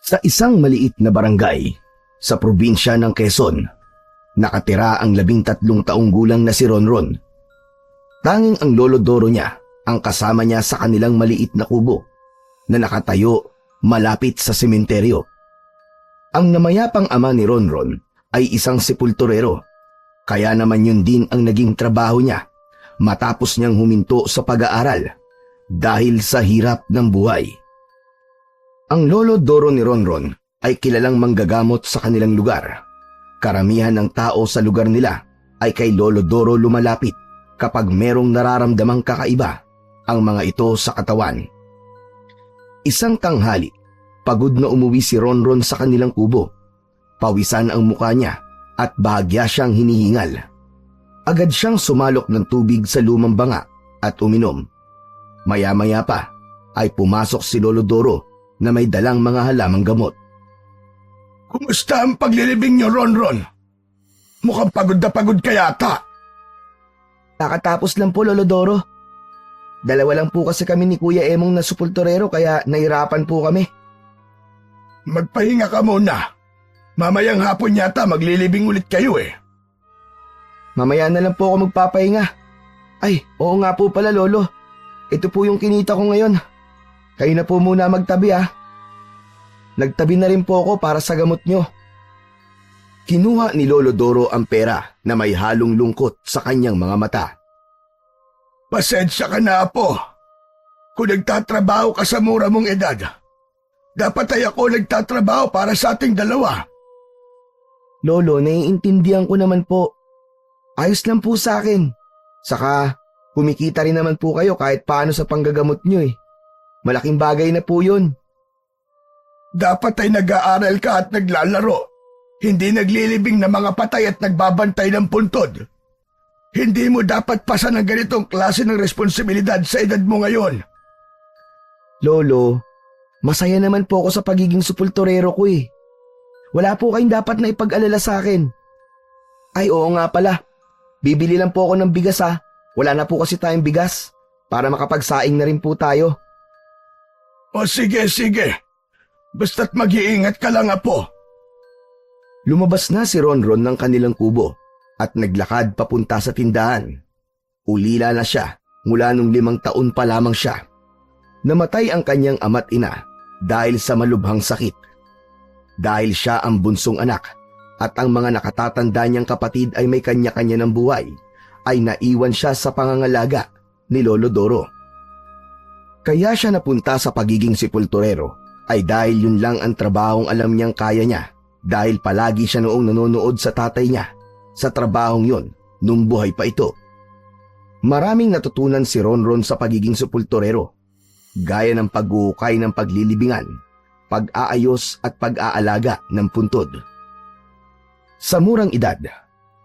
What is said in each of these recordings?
Sa isang maliit na barangay sa probinsya ng Quezon, nakatira ang 13 taong gulang na si Ronron. Tanging ang lolo Doro niya ang kasama niya sa kanilang maliit na kubo na nakatayo malapit sa sementeryo. Ang namayapang ama ni Ronron ay isang sepulturero, kaya naman yun din ang naging trabaho niya matapos niyang huminto sa pag-aaral dahil sa hirap ng buhay. Ang lolo Doro ni Ronron ay kilalang manggagamot sa kanilang lugar. Karamihan ng tao sa lugar nila ay kay Lolo Doro lumalapit kapag merong nararamdamang kakaiba ang mga ito sa katawan. Isang tanghali, pagod na umuwi si Ronron sa kanilang kubo. Pawisan ang mukha niya at bahagya siyang hinihingal. Agad siyang sumalok ng tubig sa lumang banga at uminom. Maya-maya pa ay pumasok si Lolo Doro na may dalang mga halamang gamot. Kumusta ang paglilibing niyo, Ronron? Mukhang pagod na pagod ka yata. Nakatapos lang po, Lolo Doro. Dalawa lang po kasi kami ni Kuya Emong na supulturero kaya nahirapan po kami. Magpahinga ka muna. Mamayang hapon yata maglilibing ulit kayo eh. Mamaya na lang po ako magpapahinga. Ay, oo nga po pala, Lolo. Ito po yung kinita ko ngayon. Kayo na po muna magtabi ah. Nagtabi na rin po ako para sa gamot nyo. Kinuha ni Lolo Doro ang pera na may halong lungkot sa kanyang mga mata. Pasensya ka na, Apo. Kung nagtatrabaho ka sa mura mong edad, dapat ay ako nagtatrabaho para sa ating dalawa. Lolo, naiintindihan ko naman po. Ayos lang po sa akin. Saka, kumikita rin naman po kayo kahit paano sa panggagamot nyo eh. Malaking bagay na po yun. Dapat ay nag-aaral ka at naglalaro. Hindi naglilibing na mga patay at nagbabantay ng puntod. Hindi mo dapat pasan ng ganitong klase ng responsibilidad sa edad mo ngayon. Lolo, masaya naman po ako sa pagiging supulturero ko eh. Wala po kayong dapat na ipag-alala sa akin. Ay oo nga pala, bibili lang po ako ng bigas ha. Wala na po kasi tayong bigas para makapagsaing na rin po tayo. O sige. Basta't mag-iingat ka lang, Apo. Lumabas na si Ronron ng kanilang kubo at naglakad papunta sa tindahan. Ulila na siya mula nung 5 taon pa lamang siya. Namatay ang kanyang ama't ina dahil sa malubhang sakit. Dahil siya ang bunsong anak at ang mga nakatatanda niyang kapatid ay may kanya-kanya ng buhay, ay naiwan siya sa pangangalaga ni Lolo Doro. Kaya siya napunta sa pagiging sepulturero ay dahil yun lang ang trabahong alam niyang kaya niya, dahil palagi siya noong nanonood sa tatay niya sa trabahong yun nung buhay pa ito. Maraming natutunan si Ronron sa pagiging sepulturero, gaya ng pag-uukay ng paglilibingan, pag-aayos at pag-aalaga ng puntod. Sa murang edad,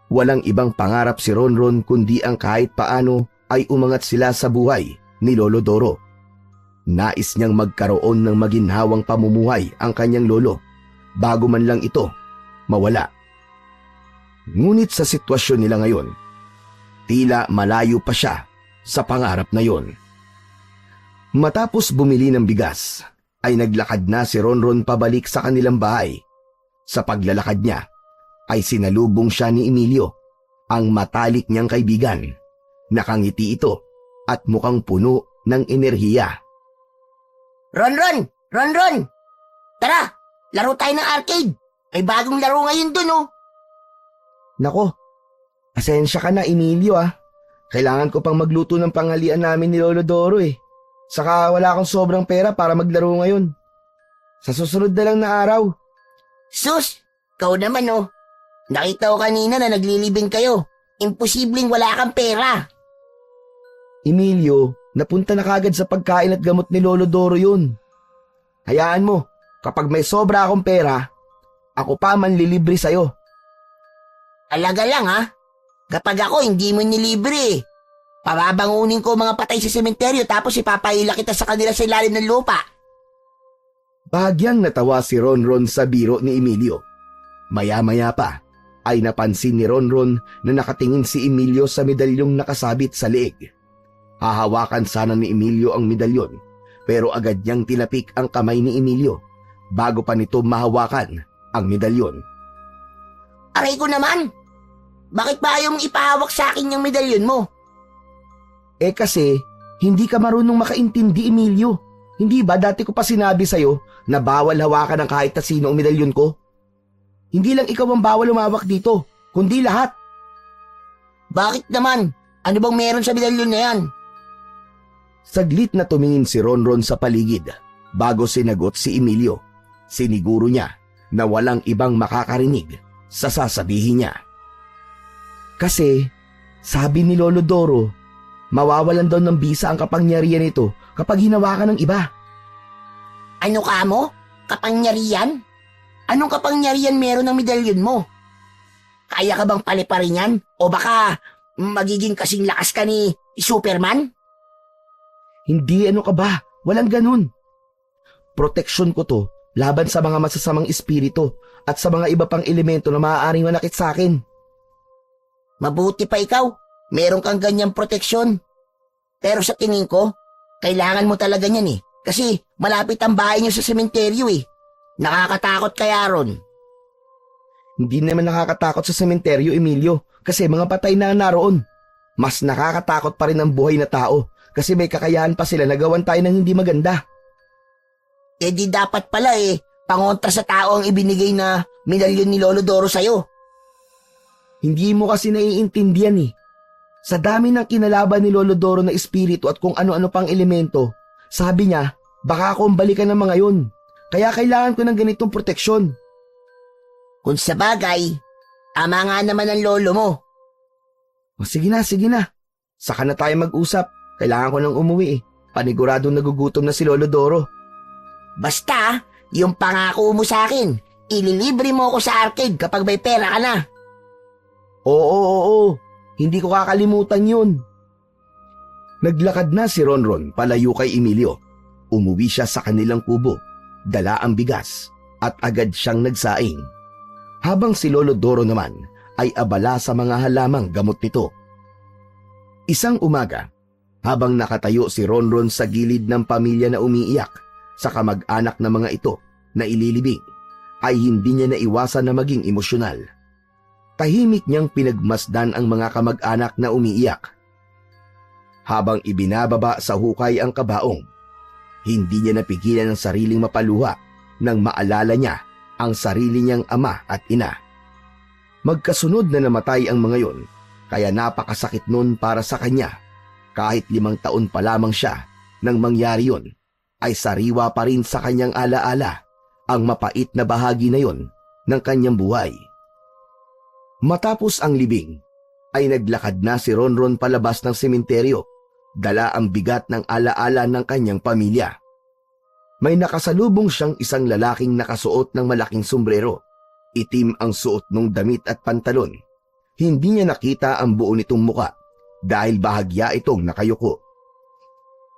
walang ibang pangarap si Ronron kundi ang kahit paano ay umangat sila sa buhay ni Lolo Doro. Nais niyang magkaroon ng maginhawang pamumuhay ang kanyang lolo bago man lang ito mawala. Ngunit sa sitwasyon nila ngayon, tila malayo pa siya sa pangarap na yon. Matapos bumili ng bigas, ay naglakad na si Ronron pabalik sa kanilang bahay. Sa paglalakad niya, ay sinalubong siya ni Emilio, ang matalik niyang kaibigan. Nakangiti ito at mukhang puno ng enerhiya. Ronron! Tara, laro tayo ng arcade. May bagong laro ngayon dun, oh. Nako, asensya ka na, Emilio ah. Kailangan ko pang magluto ng panghalian namin ni Lolo Doro eh. Saka wala akong sobrang pera para maglaro ngayon. Sa susunod na lang na araw. Sus, ikaw naman, oh. Nakita ko kanina na naglilibing kayo. Imposibleng wala kang pera. Emilio, napunta na kagad sa pagkain at gamot ni Lolo Doro yun. Hayaan mo, kapag may sobra akong pera, ako pa manlilibre sa'yo. Talaga lang, ha? Kapag ako hindi mo nilibre, pababangunin ko mga patay sa sementeryo tapos ipapaila kita sa kanila sa ilalim ng lupa. Bahagyang natawa si Ronron sa biro ni Emilio. Maya-maya pa ay napansin ni Ronron na nakatingin si Emilio sa medalyong nakasabit sa leeg. Hahawakan sana ni Emilio ang medalyon, pero agad niyang tinapik ang kamay ni Emilio bago pa nito mahawakan ang medalyon. Aray ko naman! Bakit ba ayaw mong ipahawak sa akin yung medalyon mo? Eh kasi, hindi ka marunong makaintindi, Emilio. Hindi ba dati ko pa sinabi sa'yo na bawal hawakan ng kahit na sino ang medalyon ko? Hindi lang ikaw ang bawal lumawak dito, kundi lahat. Bakit naman? Ano bang meron sa medalyon na yan? Saglit na tumingin si Ronron sa paligid bago sinagot si Emilio. Siniguro niya na walang ibang makakarinig sa sasabihin niya. Kasi, sabi ni Lolo Doro, mawawalan daw ng bisa ang kapangyarihan nito kapag hinawakan ng iba. Ano ka mo? Kapangyarihan? Anong kapangyarihan meron ng medalyon mo? Kaya ka bang paliparin yan? O baka magiging kasing lakas ka ni Superman? Hindi, ano ka ba? Walang ganun. Proteksyon ko to laban sa mga masasamang espiritu at sa mga iba pang elemento na maaaring manakit sa akin. Mabuti pa ikaw, meron kang ganyang proteksyon. Pero sa tingin ko, kailangan mo talaga niyan eh. Kasi malapit ang bahay niyo sa sementeryo eh. Nakakatakot kaya ron. Hindi naman nakakatakot sa sementeryo, Emilio, kasi mga patay na naroon. Mas nakakatakot pa rin ang buhay na tao kasi may kakayahan pa sila na gawan tayo ng hindi maganda. Eh di dapat pala eh, pangontra sa tao ang ibinigay na medalyon ni Lolo Doro sa'yo. Hindi mo kasi naiintindihan eh. Sa dami ng kinalaban ni Lolo Doro na espiritu at kung ano-ano pang elemento, sabi niya, baka akong balikan ng mga yun. Kaya kailangan ko ng ganitong proteksyon. Kung sa bagay, ama nga naman ang lolo mo. O sige na. Saka na tayo mag-usap. Kailangan ko nang umuwi eh. Paniguradong nagugutom na si Lolo Doro. Basta, yung pangako mo sa akin, ililibre mo ako sa arcade kapag may pera ka na. Oo. Hindi ko kakalimutan yun. Naglakad na si Ronron palayo kay Emilio. Umuwi siya sa kanilang kubo, dala ang bigas at agad siyang nagsaing. Habang si Lolo Doro naman ay abala sa mga halamang gamot nito. Isang umaga, habang nakatayo si Ronron sa gilid ng pamilya na umiiyak sa kamag-anak na mga ito na ililibing, ay hindi niya naiwasan na maging emosyonal. Tahimik niyang pinagmasdan ang mga kamag-anak na umiiyak. Habang ibinababa sa hukay ang kabaong, hindi niya napigilan ang sariling mapaluha nang maalala niya ang sarili niyang ama at ina. Magkasunod na namatay ang mga yon, kaya napakasakit nun para sa kanya. Kahit 5 taon pa lamang siya nang mangyari yon, ay sariwa pa rin sa kanyang alaala ang mapait na bahagi na yon ng kanyang buhay. Matapos ang libing, ay naglakad na si Ronron palabas ng sementeryo, dala ang bigat ng alaala ng kanyang pamilya. May nakasalubong siyang isang lalaking nakasuot ng malaking sombrero. Itim ang suot ng damit at pantalon. Hindi niya nakita ang buo nitong muka dahil bahagya itong nakayuko.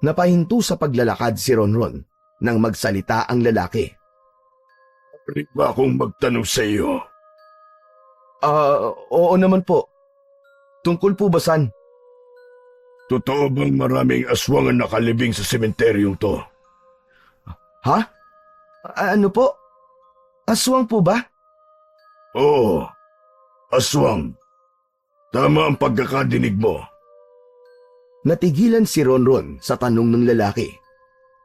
Napahinto sa paglalakad si Ronron nang magsalita ang lalaki. Pwede ba akong magtanong sa iyo? Oo naman po. Tungkol po ba san? Totoo bang maraming aswang ang nakalibing sa sementeryong to? Ha? Ano po? Aswang po ba? Oo, aswang. Tama ang pagkakadinig mo. Natigilan si Ronron sa tanong ng lalaki.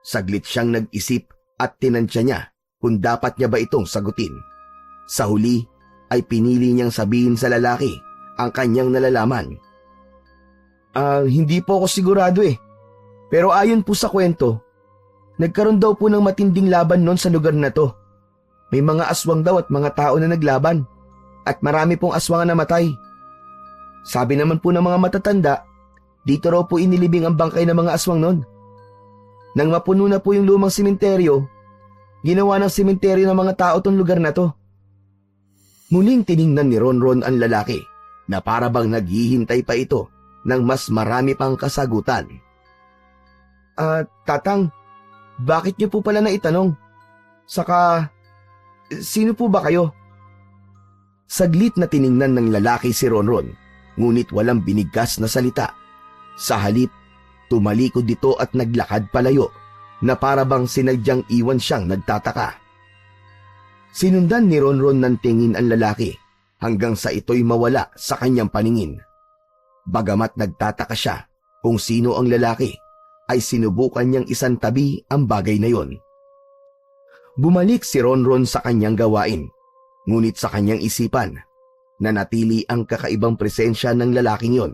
Saglit siyang nag-isip at tinansya niya kung dapat niya ba itong sagutin. Sa huli ay pinili niyang sabihin sa lalaki ang kanyang nalalaman. Hindi po ako sigurado eh. Pero ayon po sa kwento, nagkaroon daw po ng matinding laban noon sa lugar na to. May mga aswang daw at mga tao na naglaban. At marami pong aswang na namatay. Sabi naman po ng mga matatanda, dito raw po inilibing ang bangkay ng mga aswang noon. Nang mapuno na po yung lumang sementeryo, ginawa ng sementeryo ng mga tao tong lugar na to. Muling tiningnan ni Ronron ang lalaki na para bang naghihintay pa ito ng mas marami pang kasagutan. Tatang, bakit niyo po pala naitanong? Saka, sino po ba kayo? Saglit na tiningnan ng lalaki si Ronron, ngunit walang binigkas na salita. Sa halip, tumalikod dito at naglakad palayo, na para bang sinadyang iwan siyang nagtataka. Sinundan ni Ronron ng tingin ang lalaki hanggang sa ito'y mawala sa kanyang paningin. Bagamat nagtataka siya kung sino ang lalaki, ay sinubukan niyang isantabi ang bagay na yon. Bumalik si Ronron sa kanyang gawain, ngunit sa kanyang isipan, nanatili ang kakaibang presensya ng lalaking yon,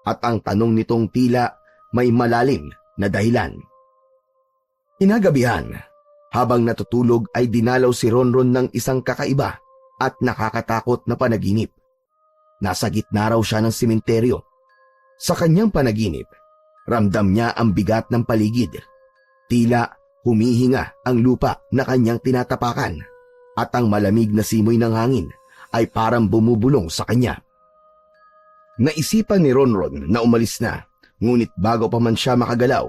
at ang tanong nitong tila may malalim na dahilan. Inagabihan, habang natutulog ay dinalaw si Ronron ng isang kakaiba at nakakatakot na panaginip. Nasa gitna raw siya ng sementeryo. Sa kanyang panaginip, ramdam niya ang bigat ng paligid. Tila humihinga ang lupa na kanyang tinatapakan at ang malamig na simoy ng hangin ay parang bumubulong sa kanya. Naisipan ni Ronron na umalis na, ngunit bago pa man siya makagalaw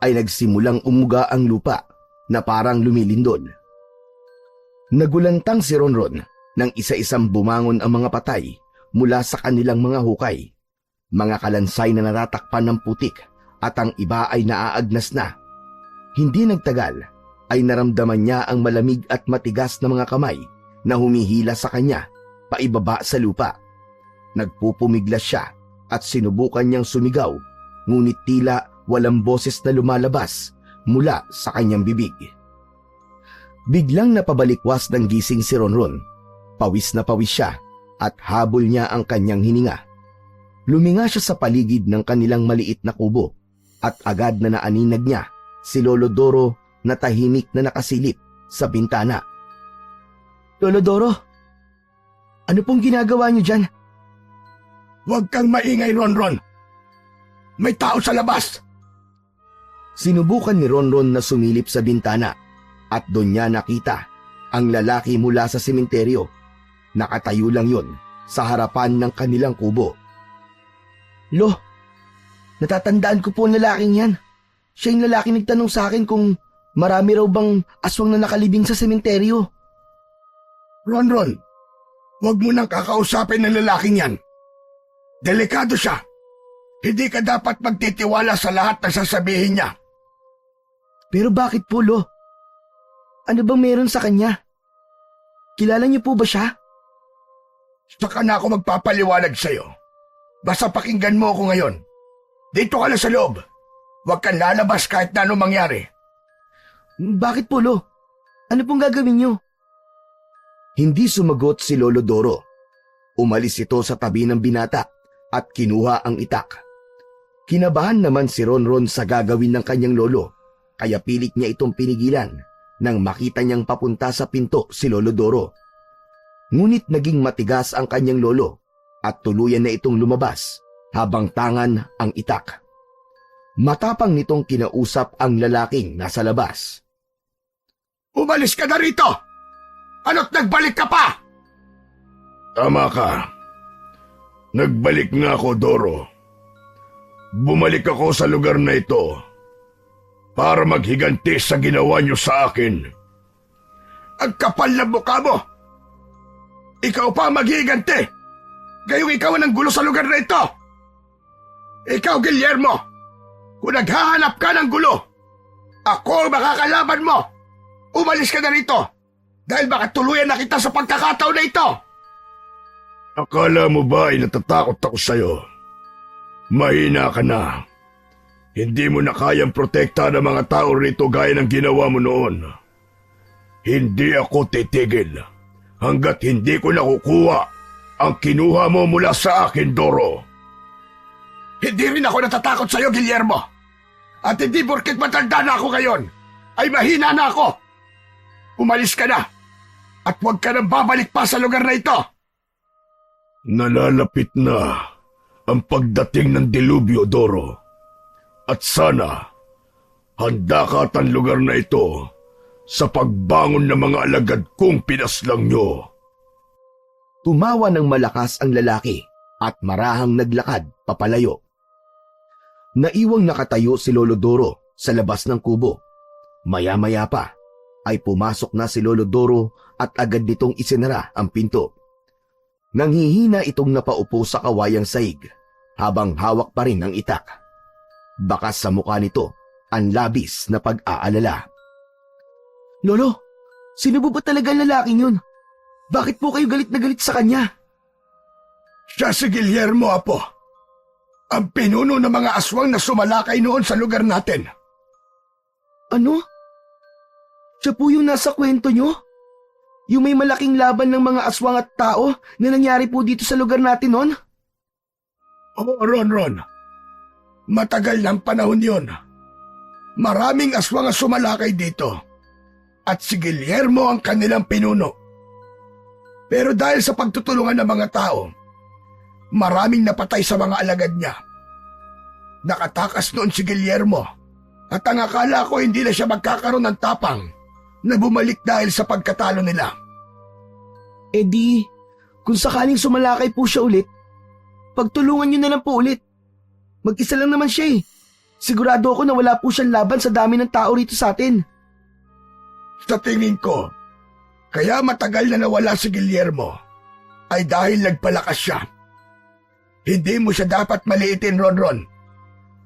ay nagsimulang umuga ang lupa na parang lumilindol. Nagulantang si Ronron nang isa-isang bumangon ang mga patay mula sa kanilang mga hukay. Mga kalansay na natatakpan ng putik at ang iba ay naaagnas na. Hindi nagtagal ay naramdaman niya ang malamig at matigas na mga kamay na humihila sa kanya paibaba sa lupa. Nagpupumiglas siya at sinubukan niyang sumigaw, ngunit tila walang boses na lumalabas mula sa kanyang bibig. Biglang napabalikwas ng gising si Ronron. Pawis na pawis siya at habol niya ang kanyang hininga. Luminga siya sa paligid ng kanilang maliit na kubo at agad na naaninag niya si Lolo Doro na tahimik na nakasilip sa bintana. Lolo Doro, ano pong ginagawa niyo dyan? Huwag kang maingay, Ronron. May tao sa labas. Sinubukan ni Ronron na sumilip sa bintana at doon niya nakita ang lalaki mula sa sementeryo. Nakatayo lang yun sa harapan ng kanilang kubo. Lo, natatandaan ko po ang lalaking yan. Siya yung lalaki nagtanong sa akin kung marami raw bang aswang na nakalibing sa sementeryo. Ronron, huwag mo nang kakausapin ng lalaking yan. Delikado siya. Hindi ka dapat magtitiwala sa lahat na sasabihin niya. Pero bakit po, Lo? Ano bang meron sa kanya? Kilala niyo po ba siya? Saka na ako magpapaliwanag sa'yo. Basta pakinggan mo ako ngayon. Dito ka lang sa loob. Huwag kang lalabas kahit na anong mangyari. Bakit po, Lo? Ano pong gagawin niyo? Hindi sumagot si Lolo Doro. Umalis ito sa tabi ng binata at kinuha ang itak. Kinabahan naman si Ronron sa gagawin ng kanyang lolo, kaya pilit niya itong pinigilan nang makita niyang papunta sa pinto si Lolo Doro. Ngunit naging matigas ang kanyang lolo at tuluyan na itong lumabas habang tangan ang itak. Matapang nitong kinausap ang lalaking nasa labas. Umalis ka na rito! Ano't nagbalik ka pa? Tama ka. Nagbalik nga ako, Doro. Bumalik ako sa lugar na ito para maghiganti sa ginawa niyo sa akin. Ang kapal na mukha mo! Ikaw pa ang maghiganti! Gayong ikaw ang gulo sa lugar na ito! Ikaw, Guillermo! Kung naghahanap ka ng gulo, ako ang makakalaban mo! Umalis ka na rito! Dahil baka tuluyan na kita sa pagkakataon na ito! Akala mo ba ay natatakot ako sa'yo? Mahina ka na. Hindi mo na kayang protekta ng mga tao rito gaya ng ginawa mo noon. Hindi ako titigil hanggat hindi ko nakukuha ang kinuha mo mula sa akin, Doro. Hindi rin ako natatakot sa'yo, Guillermo. At hindi porket matanda na ako ngayon, ay mahina na ako. Umalis ka na at huwag ka nang babalik pa sa lugar na ito. Nalalapit na ang pagdating ng dilubyo, Doro. At sana, handa ka at ang lugar na ito sa pagbangon ng mga alagad kong pinaslang nyo. Tumawa ng malakas ang lalaki at marahang naglakad papalayo. Naiwang nakatayo si Lolo Doro sa labas ng kubo. Maya-maya pa ay pumasok na si Lolo Doro at agad nitong isinara ang pinto. Nanghihina itong napaupo sa kawayang saig habang hawak pa rin ang itak. Bakas sa mukha nito ang labis na pag-aalala. Lolo, Sino po ba talaga ang lalaking yun? Bakit po kayo galit na galit sa kanya? Siya si Guillermo, Apo. Ang pinuno ng mga aswang na sumalakay noon sa lugar natin. Ano? Siya po yung nasa kwento nyo? Yung may malaking laban ng mga aswang at tao na nangyari po dito sa lugar natin noon? Oo, Ron. Matagal ng panahon yun. Maraming aswang ang sumalakay dito. At si Guillermo ang kanilang pinuno. Pero dahil sa pagtutulungan ng mga tao, maraming napatay sa mga alagad niya. Nakatakas noon si Guillermo at ang akala ko hindi na siya magkakaroon ng tapang na bumalik dahil sa pagkatalo nila. Eh di, kung sakaling sumalakay po siya ulit, pagtulungan nyo na lang po ulit. Mag-isa lang naman siya eh. Sigurado ako na wala po siyang laban sa dami ng tao rito sa atin. Sa tingin ko, kaya matagal na nawala si Guillermo ay dahil nagpalakas siya. Hindi mo siya dapat maliitin, Ron.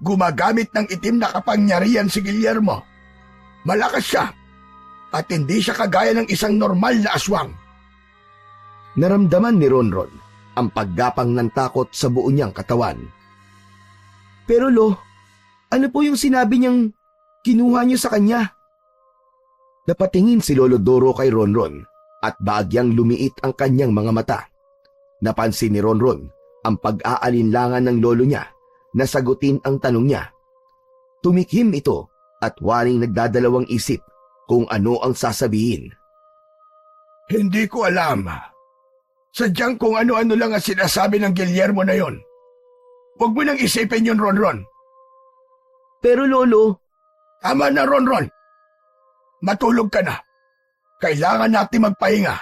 Gumagamit ng itim na kapangyarihan si Guillermo. Malakas siya at hindi siya kagaya ng isang normal na aswang. Naramdaman ni Ronron ang paggapang ng takot sa buo niyang katawan. Pero Lo, ano po yung sinabi niyang kinuha niyo sa kanya? Napatingin si Lolo Doro kay Ronron at bagyang lumiit ang kanyang mga mata. Napansin ni Ronron ang pag-aalinlangan ng lolo niya na sagutin ang tanong niya. Tumikhim ito at waring nagdadalawang isip kung ano ang sasabihin. Hindi ko alam. Sadyang kung ano-ano lang ang sinasabi ng Guillermo na yon. Huwag mo nang isipin yun, Ron. Pero Lolo, Tama na, Ron. Matulog ka na. Kailangan natin magpahinga.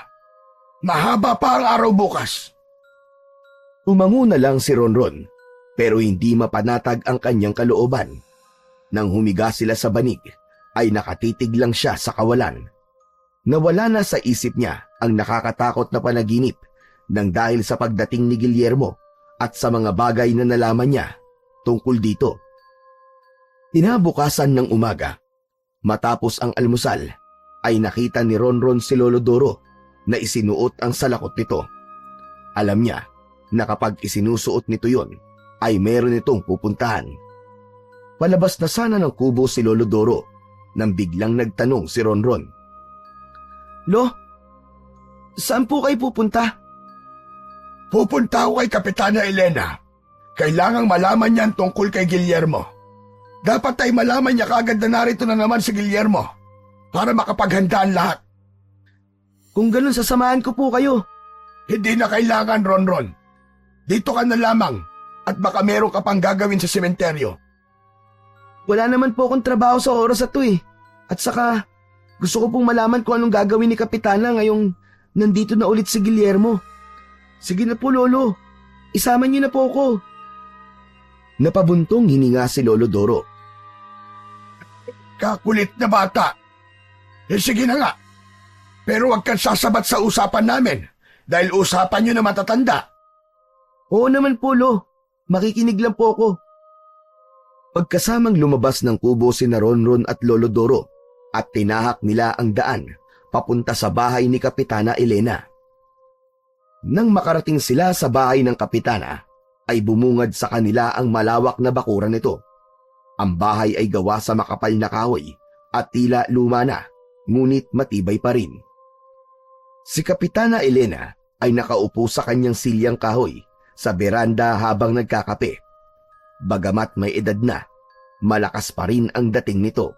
Mahaba pa ang araw bukas. umango na lang si Ronron pero hindi mapanatag ang kanyang kalooban. Nang humiga sila sa banig, ay nakatitig lang siya sa kawalan. Nawala na sa isip niya ang nakakatakot na panaginip nang dahil sa pagdating ni Guillermo at sa mga bagay na nalaman niya tungkol dito. Kinabukasan ng umaga, matapos ang almusal, ay nakita ni Ronron si Lolo Doro na isinuot ang salakot nito. Alam niya na kapag isinusuot nito yon, ay meron itong pupuntahan. Palabas na sana ng kubo si Lolo Doro nang biglang nagtanong si Ronron. Lo, saan po kayo pupunta? Pupunta ako kay Kapitana Elena. Kailangang malaman niya ang tungkol kay Guillermo. Dapat ay malaman niya kaagad na narito na naman si Guillermo para makapaghanda ang lahat. Kung ganun, sasamahan ko po kayo. Hindi na kailangan, Ronron. Dito ka na lamang at baka meron ka pang gagawin sa sementeryo. Wala naman po akong trabaho sa oras na to eh. At saka, gusto ko pong malaman kung anong gagawin ni Kapitana ngayong nandito na ulit si Guillermo. Sige na po, Lolo. Isama niyo na po ako. Napabuntong hininga si Lolo Doro. Kakulit na bata. Sige na nga. Pero huwag kang sasabat sa usapan namin dahil usapan niyo na matatanda. Oo naman po, Lo. Makikinig lang po ako. Pagkasamang lumabas ng kubo si Ronron at Lolo Doro at tinahak nila ang daan papunta sa bahay ni Kapitana Elena. Nang makarating sila sa bahay ng Kapitana, ay bumungad sa kanila ang malawak na bakuran nito. Ang bahay ay gawa sa makapal na kahoy at tila luma na, ngunit matibay pa rin. Si Kapitana Elena ay nakaupo sa kanyang silyang kahoy sa beranda habang nagkakape. Bagamat may edad na, malakas pa rin ang dating nito.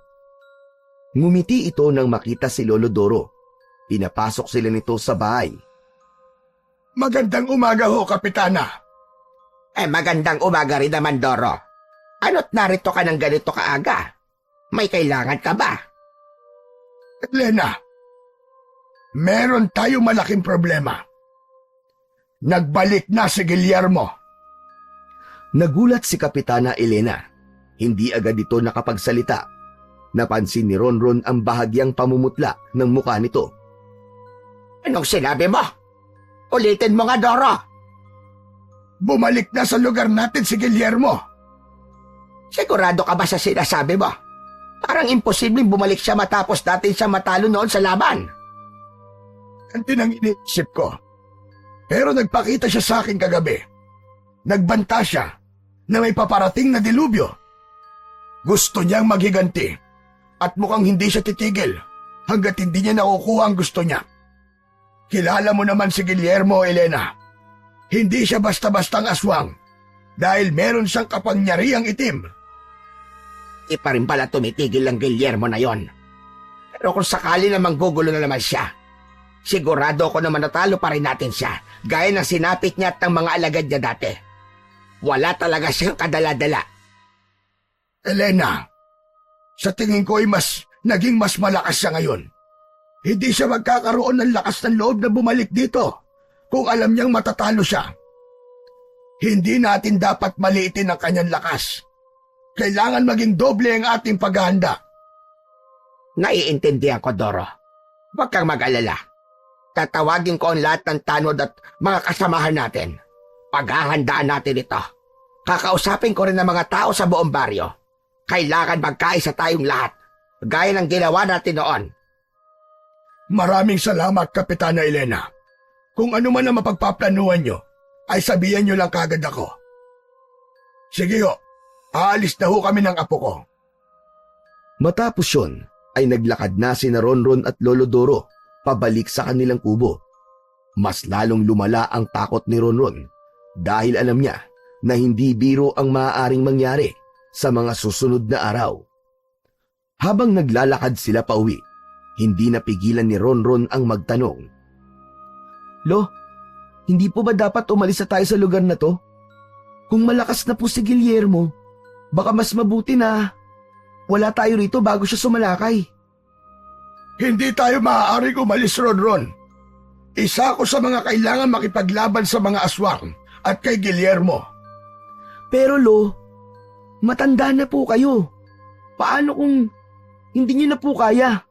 Ngumiti ito nang makita si Lolo Doro. Pinapasok sila nito sa bahay. Magandang umaga ho, Kapitana. Magandang umaga rin naman, Doro. Ano't narito ka ng ganito kaaga? May kailangan ka ba? Elena, meron tayong malaking problema. Nagbalik na si Guillermo. Nagulat si Kapitana Elena. Hindi agad ito nakapagsalita. Napansin ni Ronron ang bahagyang pamumutla ng mukha nito. Anong sinabi mo? Ulitin mo nga, Doro. Bumalik na sa lugar natin si Guillermo. Sigurado ka ba sa sinasabi mo? Parang imposibleng bumalik siya matapos natin siya matalo noon sa laban. ganti ng iniisip ko. Pero nagpakita siya sa akin kagabi. Nagbanta siya na may paparating na dilubyo. Gusto niyang maghiganti at mukhang hindi siya titigil hanggat hindi niya nakukuha ang gusto niya. Kilala mo naman si Guillermo, Elena. Hindi siya basta-bastang aswang dahil meron siyang kapangyarihang itim. Di pa rin pala tumitigil ang Guillermo na yon. Pero kung sakali namang gugulo na naman siya, sigurado ako na manatalo pa rin natin siya, gaya ng sinapit niya at ng mga alagad niya dati. Wala talaga siyang kadala-dala. Elena, sa tingin ko ay naging mas malakas siya ngayon. Hindi siya magkakaroon ng lakas ng loob na bumalik dito kung alam niyang matatalo siya. Hindi natin dapat maliitin ang kanyang lakas. Kailangan maging doble ang ating paghahanda. Naiintindihan ko, Doro. Huwag kang mag-alala. Tatawagin ko ang lahat ng tanod at mga kasamahan natin. Paghahandaan natin ito. Kakausapin ko rin ang mga tao sa buong baryo. Kailangan magkaisa tayong lahat, gaya ng ginawa natin noon. Maraming salamat, Kapitana Elena. Kung ano man ang mapagpaplanuhan nyo, ay sabihan nyo lang kagad ako. Sige ho, aalis na ho kami ng apo ko. Matapos yun, ay naglakad na sina Ronron at Lolo Doro pabalik sa kanilang kubo. Mas lalong lumala ang takot ni Ronron dahil alam niya na hindi biro ang maaaring mangyari sa mga susunod na araw. Habang naglalakad sila pauwi, hindi napigilan ni Ronron ang magtanong. Lo, hindi po ba dapat umalis na tayo sa lugar na to? Kung malakas na po si Guillermo, baka mas mabuti na wala tayo rito bago siya sumalakay. Hindi tayo maaaring umalis, Ronron. Isa ako sa mga kailangan makipaglaban sa mga aswang at kay Guillermo. Pero Lo, matanda na po kayo. Paano kung hindi niyo na po kaya?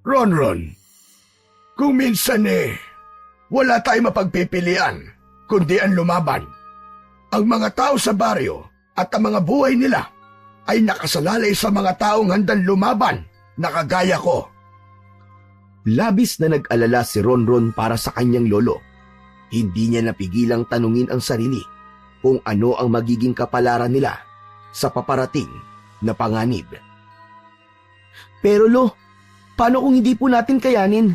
Ronron, kung minsan wala tayong mapagpipilian kundi ang lumaban. Ang mga tao sa baryo at ang mga buhay nila ay nakasalalay sa mga taong handang lumaban na kagaya ko. Labis na nag-alala si Ronron para sa kanyang lolo. Hindi niya napigilang tanungin ang sarili kung ano ang magiging kapalaran nila sa paparating na panganib. Pero Lo, paano kung hindi po natin kayanin?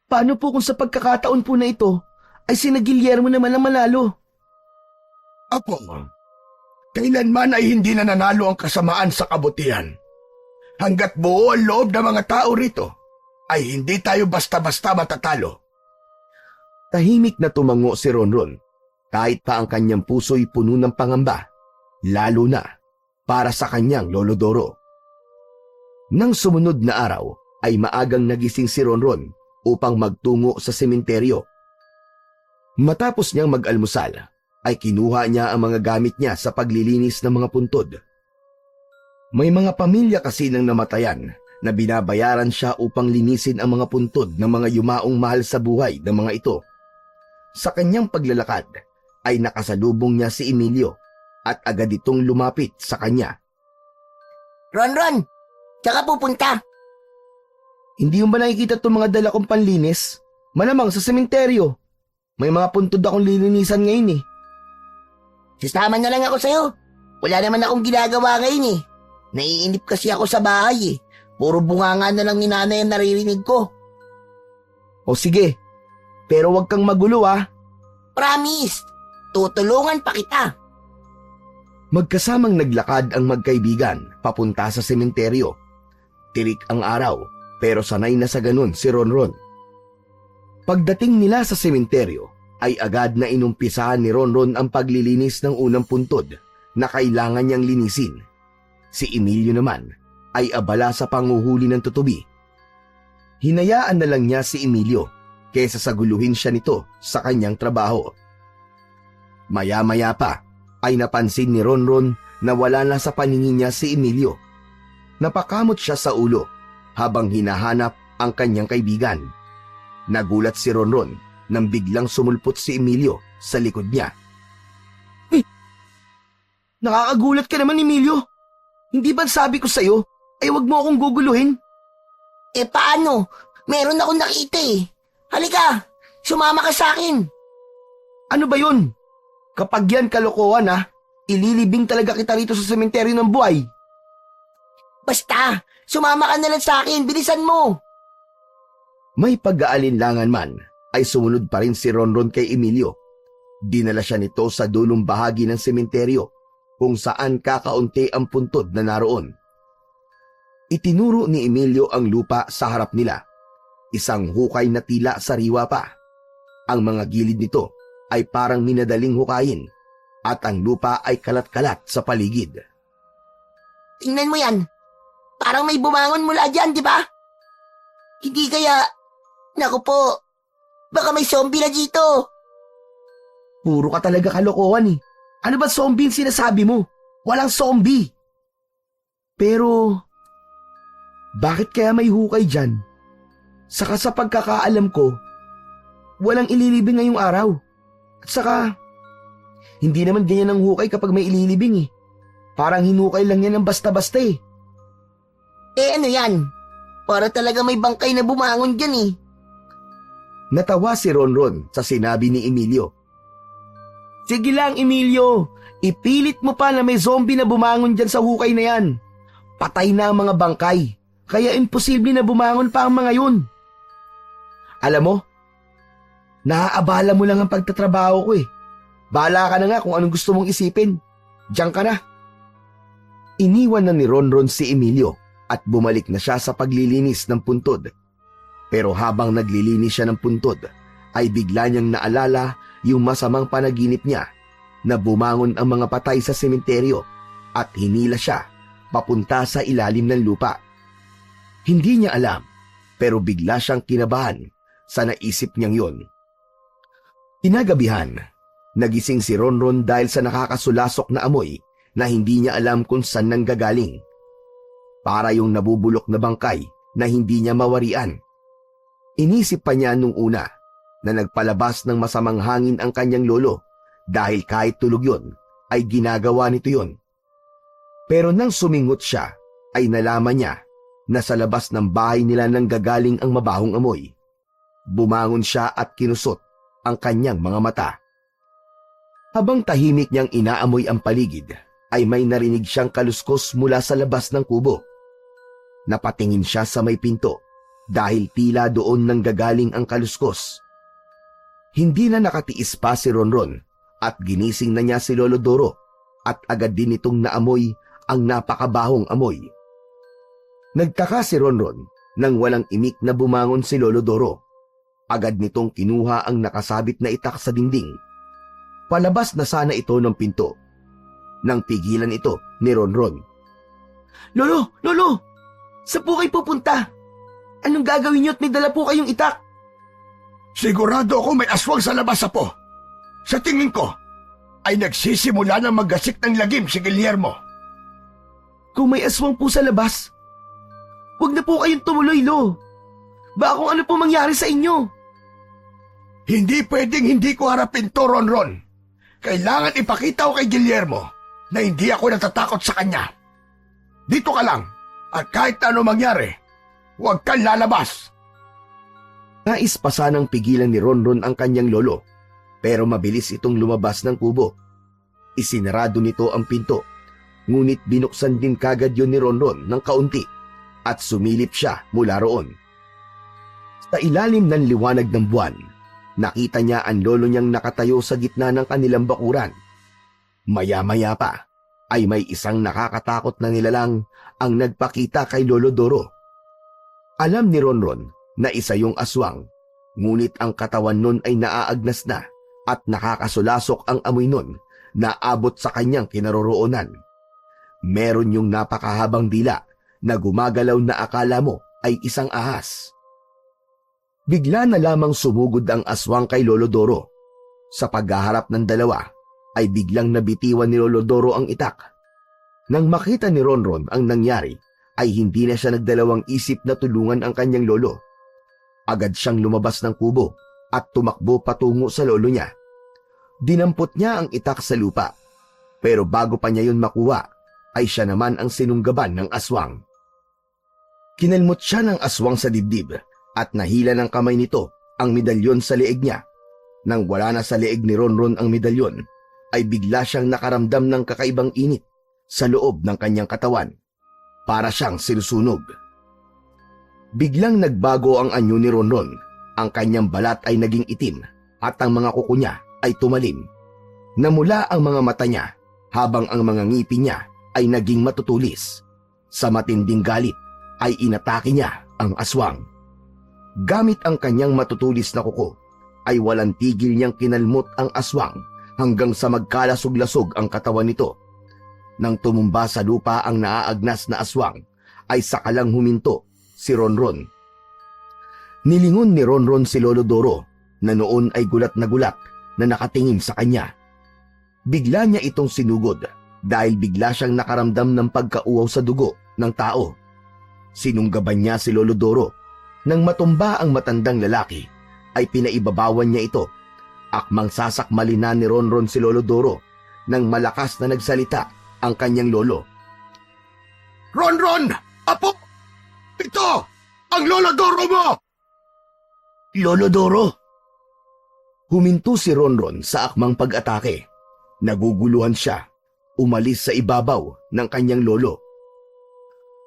Paano po kung sa pagkakataon po na ito ay sina Guillermo naman ang manalo? Apo, kailanman ay hindi na nanalo ang kasamaan sa kabutihan. Hanggat buo ang loob ng mga tao rito, ay hindi tayo basta-basta matatalo. Tahimik na tumango si Ronron kahit pa ang kanyang puso'y puno ng pangamba, lalo na para sa kanyang Lolo Doro. Nang sumunod na araw ay maagang nagising si Ronron upang magtungo sa sementeryo. Matapos niyang mag-almusal, ay kinuha niya ang mga gamit niya sa paglilinis ng mga puntod. May mga pamilya kasi nang namatayan na binabayaran siya upang linisin ang mga puntod ng mga yumaong mahal sa buhay ng mga ito. Sa kanyang paglalakad ay nakasalubong niya si Emilio at agad itong lumapit sa kanya. Ronron, tsaka pupunta. Hindi mo ba nakikita itong mga dala kong panlinis? Malamang sa sementeryo. May mga puntod akong lilinisan ngayon eh. Sasama na lang ako sa'yo. Wala naman akong ginagawa ngayon eh. Naiinip kasi ako sa bahay eh. Puro bunganga na lang ni nanay ang naririnig ko. O sige, pero wag kang magulo ah. Promise, tutulungan pa kita. Magkasamang naglakad ang magkaibigan papunta sa sementeryo. Tirik ang araw pero sanay na sa ganun si Ronron. Pagdating nila sa sementeryo ay agad na inumpisahan ni Ronron ang paglilinis ng unang puntod na kailangan niyang linisin. Si Emilio naman ay abala sa panguhuli ng tutubi. Hinayaan na lang niya si Emilio kaysa sa guluhin siya nito sa kanyang trabaho. Maya-maya pa ay napansin ni Ronron na wala na sa paningin niya si Emilio. Napakamot siya sa ulo habang hinahanap ang kanyang kaibigan. Nagulat si Ronron nang biglang sumulpot si Emilio sa likod niya. Nakakagulat ka naman, Emilio. Hindi ba sabi ko sa'yo, ay wag mo akong guguluhin? Paano? Meron akong nakita eh. Halika, sumama ka sa akin. Ano ba yun? Kapag yan kalokohan ililibing talaga kita rito sa sementeryo ng buhay. Basta, sumama ka na lang sa akin, bilisan mo. May pag-aalinlangan man, ay sumunod pa rin si Ronron kay Emilio. Dinala siya nito sa dulong bahagi ng sementeryo, kung saan kakaunti ang puntod na naroon. Itinuro ni Emilio ang lupa sa harap nila. Isang hukay na tila sariwa pa. Ang mga gilid nito ay parang minadaling hukayin at ang lupa ay kalat-kalat sa paligid. Tingnan mo yan. Parang may bumangon mula dyan, di ba? Hindi kaya... Naku po, baka may zombie na dito. Puro ka talaga kalokohan eh. Ano ba zombie ang sinasabi mo? Walang zombie. Pero, bakit kaya may hukay dyan? Saka sa pagkakaalam ko, walang ililibing ngayong araw. At saka, hindi naman ganyan ang hukay kapag may ililibing eh. Parang hinukay lang yan ng basta-basta eh. Eh ano yan? Para talaga may bangkay na bumangon dyan eh. Natawa si Ronron sa sinabi ni Emilio. Sige lang, Emilio. Ipilit mo pa na may zombie na bumangon dyan sa hukay na yan. Patay na ang mga bangkay. Kaya imposible na bumangon pa ang mga yun. Alam mo, naaabala mo lang ang pagtatrabaho ko eh. Bahala ka na nga kung anong gusto mong isipin. Diyan ka na. Iniwan na ni Ronron si Emilio at bumalik na siya sa paglilinis ng puntod. Pero habang naglilinis siya ng puntod, ay bigla niyang naalala yung masamang panaginip niya na bumangon ang mga patay sa sementeryo at hinila siya papunta sa ilalim ng lupa. Hindi niya alam, pero bigla siyang kinabahan sa naisip niyang yon. Inagabihan, nagising si Ronron dahil sa nakakasulasok na amoy na hindi niya alam kung saan nanggagaling. Para yung nabubulok na bangkay na hindi niya mawarian. Inisip pa niya nung una na nagpalabas ng masamang hangin ang kanyang lolo dahil kahit tulog yon ay ginagawa nito yon. Pero nang sumingot siya ay nalaman niya na sa labas ng bahay nila nanggagaling ang mabahong amoy. Bumangon siya at kinusot ang kanyang mga mata. Habang tahimik niyang inaamoy ang paligid, ay may narinig siyang kaluskos mula sa labas ng kubo. Napatingin siya sa may pinto dahil tila doon nanggagaling ang kaluskos. Hindi na nakatiis pa si Ronron at ginising na niya si Lolo Doro at agad din itong naamoy ang napakabahong amoy. Nagtaka si Ronron nang walang imik na bumangon si Lolo Doro. Agad nitong kinuha ang nakasabit na itak sa dingding. Palabas na sana ito ng pinto. Nang pigilan ito ni Ronron. Lolo! Lolo! Saan po kayo pupunta? Anong gagawin niyo at may dala po kayong itak? Sigurado ako may aswang sa labas, Apo. Sa tingin ko, ay nagsisimula na maggasik ng lagim si Guillermo. Kung may aswang po sa labas, huwag na po kayong tumuloy, Lo. Baka kung ano po mangyari sa inyo. Hindi pwedeng hindi ko harapin to, Ronron. Kailangan ipakita ko kay Guillermo na hindi ako natatakot sa kanya. Dito ka lang, at kahit ano mangyari, huwag kang lalabas. Nais pa sanang pigilan ni Ronron ang kanyang lolo, pero mabilis itong lumabas ng kubo. Isinarado nito ang pinto, ngunit binuksan din kagad yun ni Ronron ng kaunti at sumilip siya mula roon. Sa ilalim ng liwanag ng buwan, nakita niya ang lolo niyang nakatayo sa gitna ng kanilang bakuran. Maya-maya pa ay may isang nakakatakot na nilalang ang nagpakita kay Lolo Doro. Alam ni Ronron na isa yung aswang, ngunit ang katawan nun ay naaagnas na at nakakasulasok ang amoy nun na abot sa kanyang kinaroroonan. Meron yung napakahabang dila na gumagalaw na akala mo ay isang ahas. Bigla na lamang sumugod ang aswang kay Lolo Doro. Sa paghaharap ng dalawa, ay biglang nabitiwan ni Lolo Doro ang itak. Nang makita ni Ronron ang nangyari, ay hindi na siya nagdalawang isip na tulungan ang kanyang lolo. Agad siyang lumabas ng kubo at tumakbo patungo sa lolo niya. Dinampot niya ang itak sa lupa, pero bago pa niya yun makuha, ay siya naman ang sinunggaban ng aswang. Kinalmot siya ng aswang sa dibdib at nahila ng kamay nito ang medalyon sa leeg niya. Nang wala na sa leeg ni Ronron ang medalyon, ay bigla siyang nakaramdam ng kakaibang init sa loob ng kanyang katawan. Para siyang sinusunog. Biglang nagbago ang anyo ni Ronron. Ang kanyang balat ay naging itim at ang mga kuko niya ay tumalim. Namula ang mga mata niya habang ang mga ngipin niya ay naging matutulis. Sa matinding galit ay inatake niya ang aswang. Gamit ang kanyang matutulis na kuko ay walang tigil niyang kinalmot ang aswang hanggang sa magkalasog-lasog ang katawan nito. Nang tumumba sa lupa ang naaagnas na aswang ay sakalang huminto si Ronron. Nilingon ni Ronron si Lolo Doro na noon ay gulat na nakatingin sa kanya. Bigla niya itong sinugod dahil bigla siyang nakaramdam ng pagkauaw sa dugo ng tao. Sinunggaban niya si Lolo Doro. Nang matumba ang matandang lalaki, ay pinaibabawan niya ito. Akmang sasakmalin na ni Ronron si Lolo Doro nang malakas na nagsalita ang kanyang lolo. Ronron! Apo! Ito! Ang Lolo Doro mo! Lolo Doro! Huminto si Ronron sa akmang pag-atake. Naguguluhan siya. Umalis sa ibabaw ng kanyang lolo.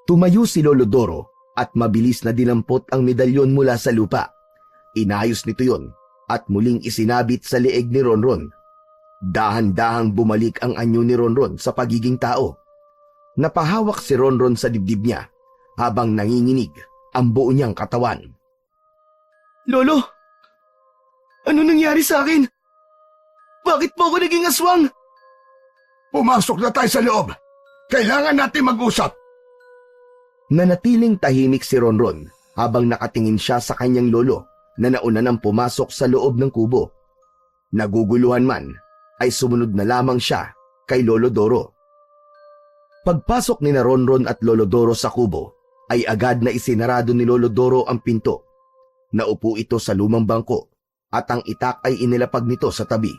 Tumayo si Lolo Doro at mabilis na dinampot ang medalyon mula sa lupa. Inayos nito yon at muling isinabit sa leeg ni Ronron. Dahan-dahang bumalik ang anyo ni Ronron sa pagiging tao. Napahawak si Ronron sa dibdib niya habang nanginginig ang buo niyang katawan. Lolo! Ano nangyari sa akin? Bakit po ako naging aswang? Pumasok na tayo sa loob. Kailangan natin mag-usap. Nanatiling tahimik si Ronron habang nakatingin siya sa kanyang lolo na nauna nang pumasok sa loob ng kubo. Naguguluhan man, ay sumunod na lamang siya kay Lolo Doro. Pagpasok ni Ronron at Lolo Doro sa kubo, ay agad na isinarado ni Lolo Doro ang pinto. Naupo ito sa lumang bangko at ang itak ay inilapag nito sa tabi.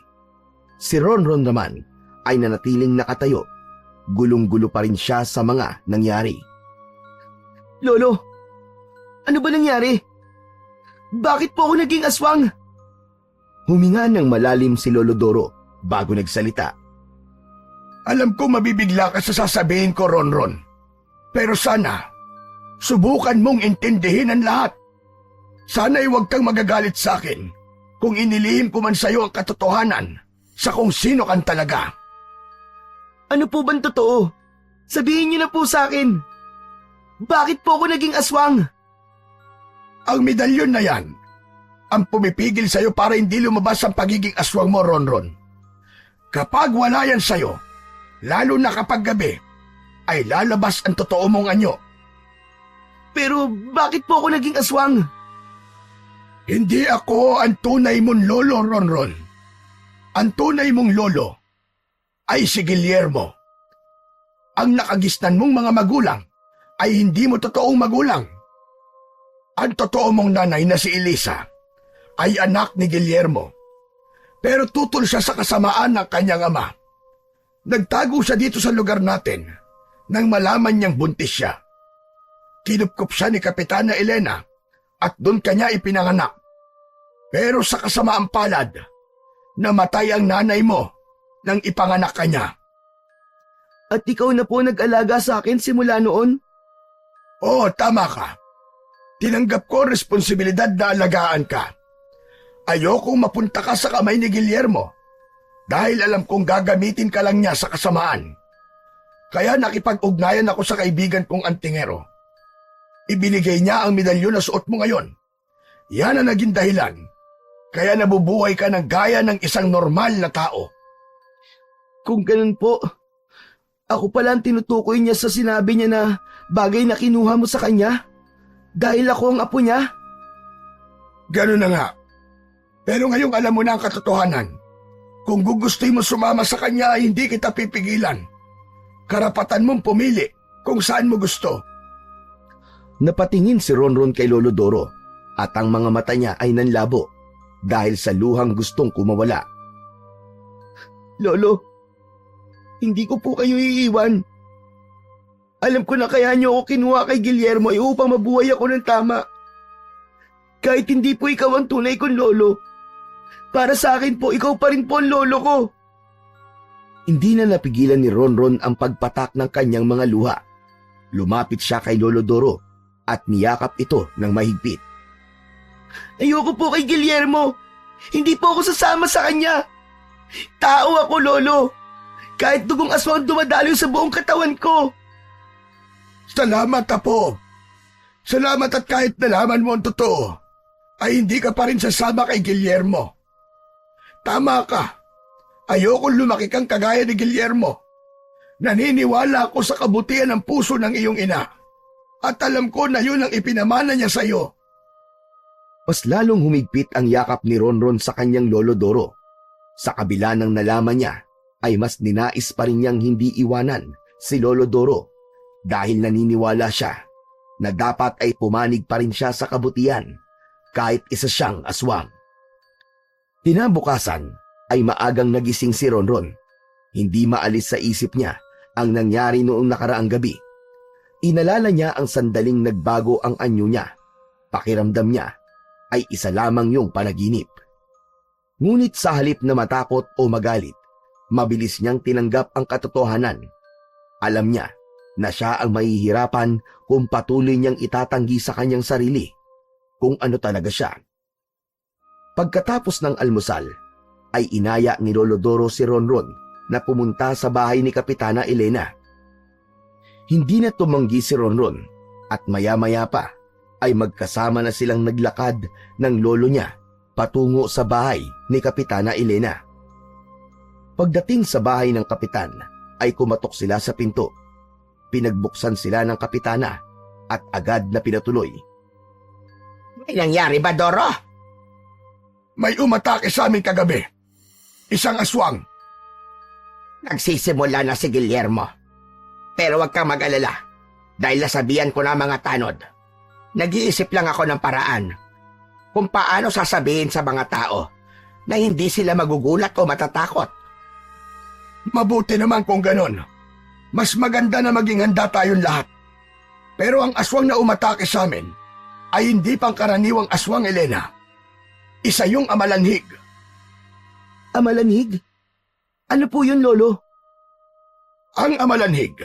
Si Ronron naman ay nanatiling nakatayo. Gulong-gulo pa rin siya sa mga nangyari. Lolo, ano ba nangyari? Bakit po ako naging aswang? Huminga ng malalim si Lolo Doro bago nagsalita. Alam ko mabibigla ka sa sasabihin ko, Ronron. Pero sana, subukan mong intindihin ang lahat. Sana'y huwag kang magagalit sa akin kung inilihim ko man sa iyo ang katotohanan sa kung sino kang talaga. Ano po bang totoo? Sabihin niyo na po sa akin. Bakit po ako naging aswang? Ang medalyon na yan, ang pumipigil sa iyo para hindi lumabas ang pagiging aswang mo, Ronron. Kapag wala yan sa iyo, lalo na kapag gabi, ay lalabas ang totoo mong anyo. Pero bakit po ako naging aswang? Hindi ako ang tunay mong lolo, Ronron. Ang tunay mong lolo ay si Guillermo. Ang nakagisnan mong mga magulang ay hindi mo totoong magulang. Ang totoo mong nanay na si Elisa ay anak ni Guillermo. Pero tutol siya sa kasamaan ng kanyang ama. Nagtago siya dito sa lugar natin nang malaman niyang buntis siya. Kinupkup siya ni Kapitana Elena at doon kanya ipinanganak. Pero sa kasamaang palad, namatay ang nanay mo nang ipanganak ka niya. At ikaw na po nag-alaga sa akin simula noon? Oo, tama ka. Tinanggap ko ang responsibilidad na alagaan ka. Ayokong mapunta ka sa kamay ni Guillermo dahil alam kong gagamitin ka lang niya sa kasamaan. Kaya nakipag-ugnayan ako sa kaibigan kong antingero. Ibinigay niya ang medalyon na suot mo ngayon. Yan ang naging dahilan. Kaya nabubuhay ka ng gaya ng isang normal na tao. Kung ganun po, ako pala ang tinutukoy niya sa sinabi niya na bagay na kinuha mo sa kanya dahil ako ang apo niya. Ganun na nga. Pero ngayong alam mo na ang katotohanan. Kung gugustuhin mo sumama sa kanya, hindi kita pipigilan. Karapatan mong pumili kung saan mo gusto. Napatingin si Ronron kay Lolo Doro at ang mga mata niya ay nanlabo dahil sa luhang gustong kumawala. Lolo, hindi ko po kayo iiwan. Alam ko na kaya niyo ako kinuha kay Guillermo upang mabuhay ako ng tama. Kahit hindi po ikaw ang tunay kong lolo, para sa akin po, ikaw pa rin po ang lolo ko. Hindi na napigilan ni Ronron ang pagpatak ng kanyang mga luha. Lumapit siya kay Lolo Doro at niyakap ito ng mahigpit. Ayoko po kay Guillermo. Hindi po ako sasama sa kanya. Tao ako, Lolo. Kahit dugong aswang dumadaloy sa buong katawan ko. Salamat, Apo. Salamat at kahit nalaman mo ang totoo, ay hindi ka pa rin sasama kay Guillermo. Tama ka. Ayokong lumaki kang kagaya ni Guillermo. Naniniwala ako sa kabutihan ng puso ng iyong ina. At alam ko na yun ang ipinamana niya sa iyo. Mas lalong humigpit ang yakap ni Ronron sa kanyang Lolo Doro. Sa kabila ng nalaman niya, ay mas ninais pa rin niyang hindi iwanan si Lolo Doro dahil naniniwala siya na dapat ay pumanig pa rin siya sa kabutihan kahit isa siyang aswang. Kinabukasan ay maagang nagising si Ronron. Hindi maalis sa isip niya ang nangyari noong nakaraang gabi. Inalala niya ang sandaling nagbago ang anyo niya. Pakiramdam niya ay isa lamang yung panaginip. Ngunit sa halip na matakot o magalit, mabilis niyang tinanggap ang katotohanan. Alam niya na siya ang mahihirapan kung patuloy niyang itatanggi sa kanyang sarili kung ano talaga siya. Pagkatapos ng almusal, ay inaya ni Lolo Doro si Ronron na pumunta sa bahay ni Kapitana Elena. Hindi na tumanggi si Ronron at maya-maya pa ay magkasama na silang naglakad ng lolo niya patungo sa bahay ni Kapitana Elena. Pagdating sa bahay ng kapitan ay kumatok sila sa pinto. Pinagbuksan sila ng kapitana at agad na pinatuloy. May nangyari ba, Doro? May umatake sa amin kagabi. Isang aswang. Nagsisimula na si Guillermo. Pero huwag kang mag-alala dahil nasabihan ko na mga tanod. Nag-iisip lang ako ng paraan kung paano sasabihin sa mga tao na hindi sila magugulat o matatakot. Mabuti naman kung ganon. Mas maganda na maging handa tayong lahat. Pero ang aswang na umatake sa amin ay hindi pangkaraniwang aswang, Elena. Isa yung amalanhig. Amalanhig? Ano po yun, Lolo? Ang amalanhig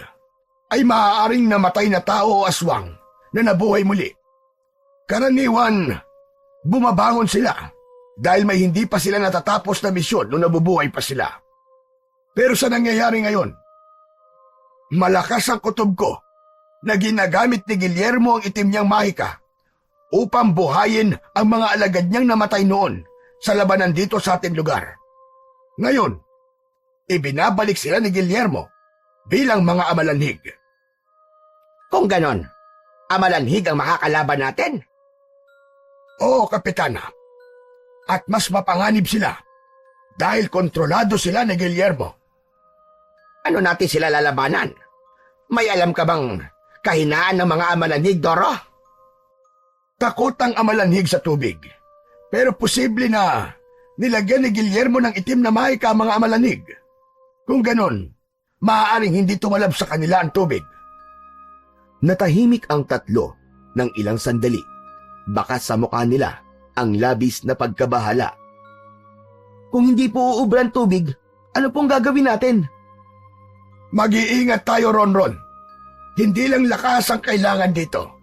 ay maaaring namatay na tao o aswang na nabuhay muli. Karaniwan, bumabangon sila dahil may hindi pa sila natatapos na misyon nung nabubuhay pa sila. Pero sa nangyayari ngayon, malakas ang kutob ko na ginagamit ni Guillermo ang itim niyang mahika upang buhayin ang mga alagad niyang namatay noon sa labanan dito sa ating lugar. Ngayon, ibinabalik sila ni Guillermo bilang mga amalanhig. Kung ganon, amalanhig ang makakalaban natin? Oo, Kapitana. At mas mapanganib sila dahil kontrolado sila ni Guillermo. Ano natin sila lalabanan? May alam ka bang kahinaan ng mga amalanhig, Doro? Takot ang amalanhig sa tubig. Pero posible na nilagyan ni Guillermo ng itim na mahika ang mga amalanhig. Kung ganon, maaaring hindi tumalab sa kanila ang tubig. Natahimik ang tatlo ng ilang sandali. Baka sa mukha nila ang labis na pagkabahala. Kung hindi po uubran tubig, ano pong gagawin natin? Mag-iingat tayo, Ronron. Hindi lang lakas ang kailangan dito.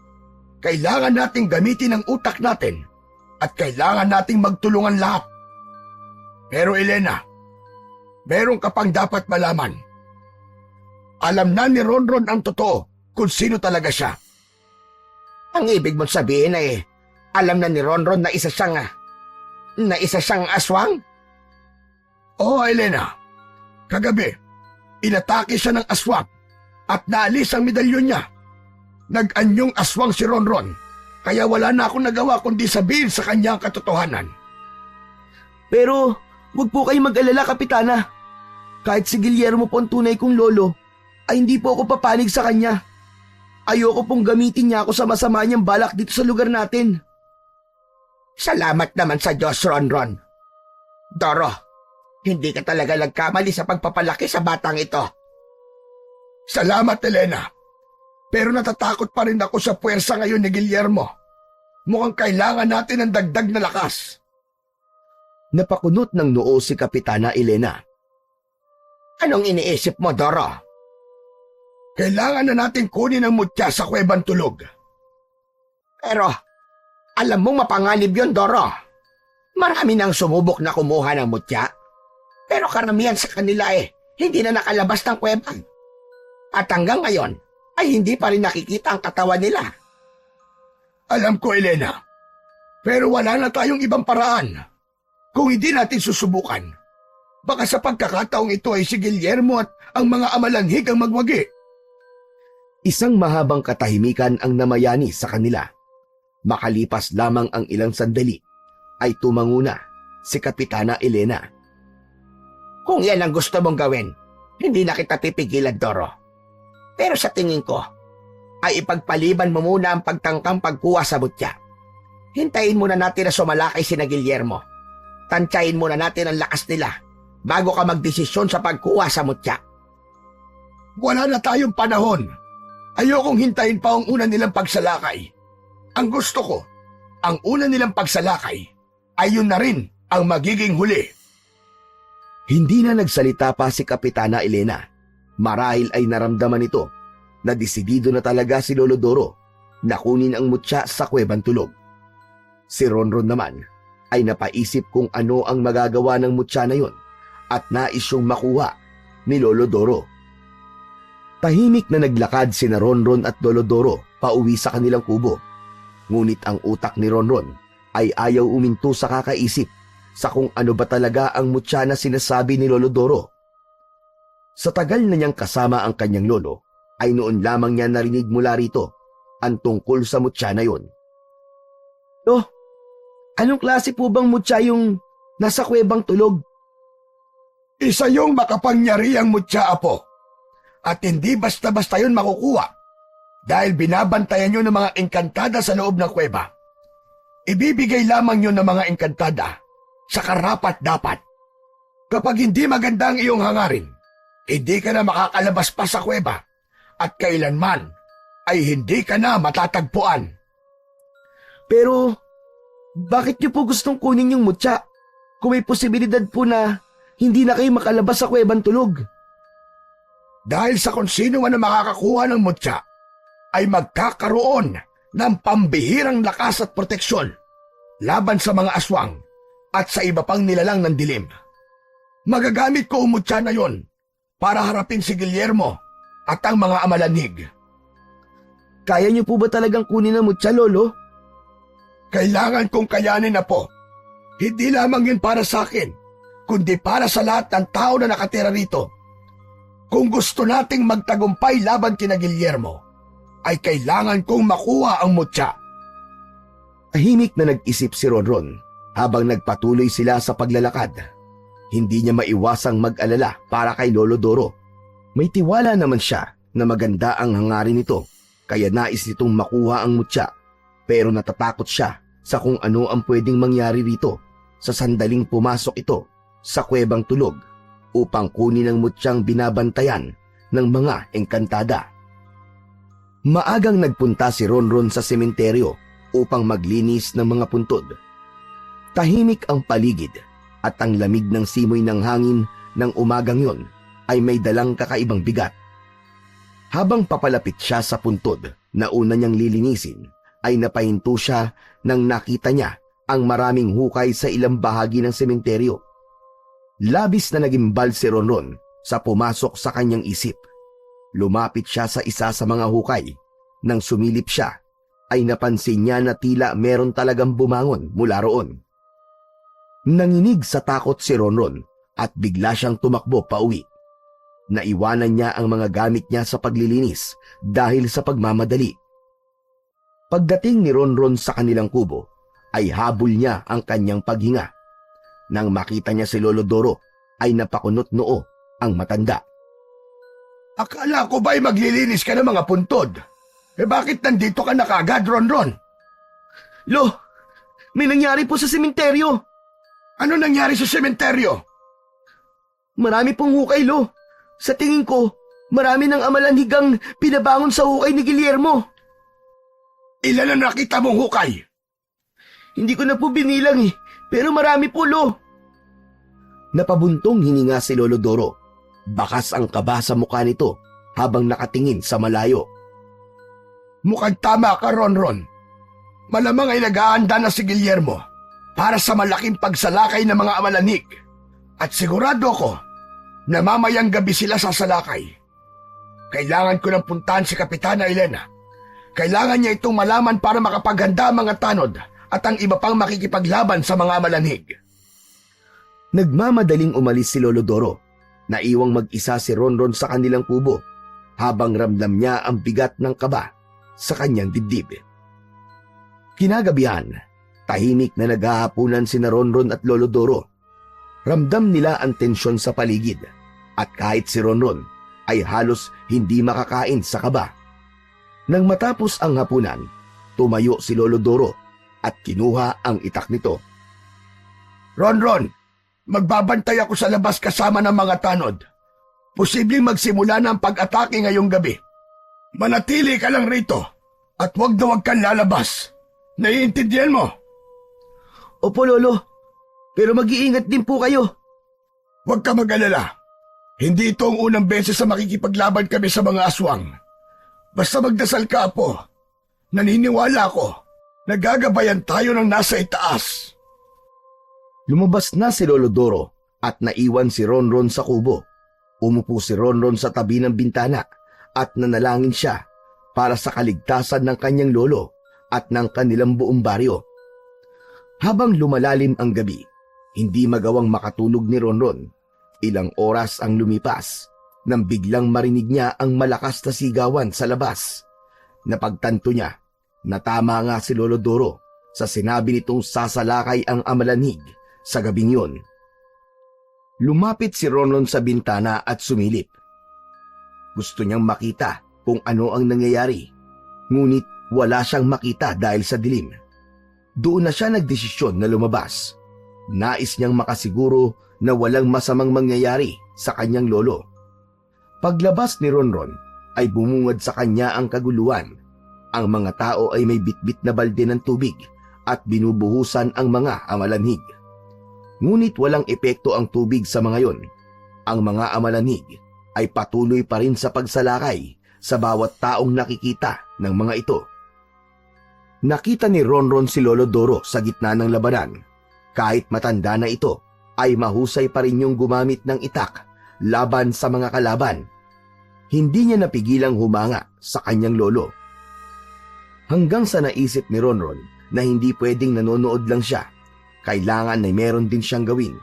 Kailangan nating gamitin ang utak natin at kailangan nating magtulungan lahat. Pero Elena, meron ka pang dapat malaman. Alam na ni Ronron ang totoo kung sino talaga siya. Ang ibig mong sabihin ay alam na ni Ronron na isa siyang aswang? Oo, Elena. Kagabi, inatake siya ng aswang at naalis ang medalyon niya. Nag-anyong aswang si Ronron, kaya wala na akong nagawa kundi sabihin sa kanya ang katotohanan. Pero huwag po kayong mag-alala, Kapitana. Kahit si Guillermo po ang tunay kong lolo, ay hindi po ako papanig sa kanya. Ayoko pong gamitin niya ako sa masama niyang balak dito sa lugar natin. Salamat naman sa Diyos, Ronron. Doro, hindi ka talaga nagkamali sa pagpapalaki sa batang ito. Salamat, Elena. Pero natatakot pa rin ako sa puwersa ngayon ni Guillermo. Mukhang kailangan natin ng dagdag na lakas. Napakunot ng noo si Kapitana Elena. Anong iniisip mo, Doro? Kailangan na natin kunin ang mutya sa Kuwebang Tulog. Pero, alam mong mapanganib yun, Doro. Marami nang sumubok na kumuha ng mutya. Pero karamihan sa kanila hindi na nakalabas ng kuweba. At hanggang ngayon, ay hindi pa rin nakikita ang katawan nila. Alam ko, Elena. Pero wala na tayong ibang paraan. Kung hindi natin susubukan, baka sa pagkakataong ito ay si Guillermo at ang mga amalanhig ang magwagi. Isang mahabang katahimikan ang namayani sa kanila. Makalipas lamang ang ilang sandali, ay tumanguna si Kapitana Elena. Kung yan ang gusto mong gawin, hindi na kita pipigilan, Doro. Pero sa tingin ko, ay ipagpaliban mo muna ang pagtangkang pagkuha sa mutya. Hintayin muna natin na sumalakay sina Guillermo. Tansyahin muna natin ang lakas nila bago ka magdesisyon sa pagkuha sa mutya. Wala na tayong panahon. Ayokong hintayin pa ang una nilang pagsalakay. Ang gusto ko, ang una nilang pagsalakay ay yun na rin ang magiging huli. Hindi na nagsalita pa si Kapitana Elena. Marahil ay naramdaman ito na desidido na talaga si Lolo Doro na kunin ang mutya sa Kuwebang Tulog. Si Ronron naman ay napaisip kung ano ang magagawa ng mutya na yon at nais siyang makuha ni Lolo Doro. Tahimik na naglakad sina Ronron at Lolo Doro pauwi sa kanilang kubo. Ngunit ang utak ni Ronron ay ayaw uminto sa kakaisip sa kung ano ba talaga ang mutya na sinasabi ni Lolo Doro. Sa tagal na niyang kasama ang kanyang lolo, ay noon lamang niya narinig mula rito ang tungkol sa mutya na yon. "Oh, anong klase po bang mutya yung nasa Kuwebang Tulog?" Isa yung makapangyarihang mutya, Apo. At hindi basta-basta yun makukuha dahil binabantayan yun ng mga engkantada sa loob ng kuweba. Ibibigay lamang yun ng mga engkantada sa karapat-dapat. Kapag hindi maganda ang iyong hangarin, hindi ka na makakalabas pa sa kuweba at kailanman ay hindi ka na matatagpuan. "Pero, bakit niyo po gustong kunin yung mutya kung may posibilidad po na hindi na kayo makalabas sa Kuwebang Tulog?" Dahil sa kung sino man ang makakakuha ng mutya, ay magkakaroon ng pambihirang lakas at proteksyon laban sa mga aswang at sa iba pang nilalang ng dilim. Magagamit ko ang mutya na yon para harapin si Guillermo at ang mga amalanhig. "Kaya niyo po ba talagang kunin ang mutya, Lolo?" Kailangan kong kayanin na po. Hindi lamang yun para sa akin, kundi para sa lahat ng tao na nakatira rito. Kung gusto nating magtagumpay laban kina Guillermo, ay kailangan kong makuha ang mutya. Tahimik na nag-isip si Ronron habang nagpatuloy sila sa paglalakad. Hindi niya maiwasang mag-alala para kay Lolo Doro. May tiwala naman siya na maganda ang hangarin nito, kaya nais nitong makuha ang mutya. Pero natatakot siya sa kung ano ang pwedeng mangyari rito sa sandaling pumasok ito sa Kuwebang Tulog upang kunin ang mutyang binabantayan ng mga engkantada. Maagang nagpunta si Ronron sa sementeryo upang maglinis ng mga puntod. Tahimik ang paligid at ang lamig ng simoy ng hangin ng umagang yon ay may dalang kakaibang bigat. Habang papalapit siya sa puntod na una niyang lilinisin, ay napahinto siya nang nakita niya ang maraming hukay sa ilang bahagi ng sementeryo. Labis na nagimbal si Ronron sa pumasok sa kanyang isip. Lumapit siya sa isa sa mga hukay. Nang sumilip siya, ay napansin niya na tila meron talagang bumangon mula roon. Nanginig sa takot si Ronron at bigla siyang tumakbo pauwi. Naiwanan niya ang mga gamit niya sa paglilinis dahil sa pagmamadali. Pagdating ni Ronron sa kanilang kubo, ay habol niya ang kanyang paghinga. Nang makita niya si Lolo Doro, ay napakunot noo ang matanda. Akala ko ba'y maglilinis ka ng mga puntod? Bakit nandito ka na kaagad, Ronron? "Lo, may nangyari po sa sementeryo." Ano nangyari sa sementeryo? "Marami pong hukay, Lo. Sa tingin ko, marami ng amalanhigang pinabangon sa hukay ni Guillermo." Ilan ang nakita mong hukay? Hindi ko na po binilang eh, pero marami po, Lo. Napabuntong hininga si Lolo Doro. Bakas ang kaba sa mukha nito habang nakatingin sa malayo. Mukhang tama ka, Ronron. Malamang ay nag-aanda na si Guillermo para sa malaking pagsalakay ng mga amalanig. At sigurado ako na mamayang gabi sila sasalakay. Kailangan ko nang puntahan si Kapitana Elena. Kailangan niya itong malaman para makapaghanda ang mga tanod at ang iba pang makikipaglaban sa mga amalanig. Nagmamadaling umalis si Lolo Doro. Naiwang mag-isa si Ronron sa kanilang kubo habang ramdam niya ang bigat ng kaba sa kanyang dibdib. Kinagabihan, tahimik na naghahapunan sina Ronron at Lolo Doro. Ramdam nila ang tensyon sa paligid at kahit si Ronron ay halos hindi makakain sa kaba. Nang matapos ang hapunan, tumayo si Lolo Doro at kinuha ang itak nito. Ronron, magbabantay ako sa labas kasama ng mga tanod. Posibleng magsimula na ang pag-atake ngayong gabi. Manatili ka lang rito at huwag na huwag kang lalabas. Naiintindihan mo? Opo, Lolo. Pero mag-iingat din po kayo. Huwag ka mag-alala. Hindi ito ang unang beses na makikipaglaban kami sa mga aswang. Basta magdasal ka, Apo. Naniniwala ko. Nagagabayan tayo ng nasa itaas. Lumabas na si Lolo Doro at naiwan si Ronron sa kubo. Umupo si Ronron sa tabi ng bintana at nanalangin siya para sa kaligtasan ng kanyang lolo at ng kanilang buong baryo. Habang lumalalim ang gabi, hindi magawang makatulog ni Ronron. Ilang oras ang lumipas nang biglang marinig niya ang malakas na sigawan sa labas. Napagtanto niya na tama nga si Lolo Doro sa sinabi nitong sasalakay ang amalanig sa gabing yun. Lumapit si Ronron sa bintana at sumilip. Gusto niyang makita kung ano ang nangyayari, ngunit wala siyang makita dahil sa dilim. Doon na siya nagdesisyon na lumabas. Nais niyang makasiguro na walang masamang mangyayari sa kanyang lolo. Paglabas ni Ronron ay bumungad sa kanya ang kaguluhan. Ang mga tao ay may bitbit na balde ng tubig at binubuhusan ang mga amalanhig. Ngunit walang epekto ang tubig sa mga yon. Ang mga amalanhig ay patuloy pa rin sa pagsalakay sa bawat taong nakikita ng mga ito. Nakita ni Ronron si Lolo Doro sa gitna ng labanan. Kahit matanda na ito, ay mahusay pa rin yung gumamit ng itak laban sa mga kalaban. Hindi niya napigilang humanga sa kanyang lolo. Hanggang sa naisip ni Ronron na hindi pwedeng nanonood lang siya. Kailangan ay meron din siyang gawin.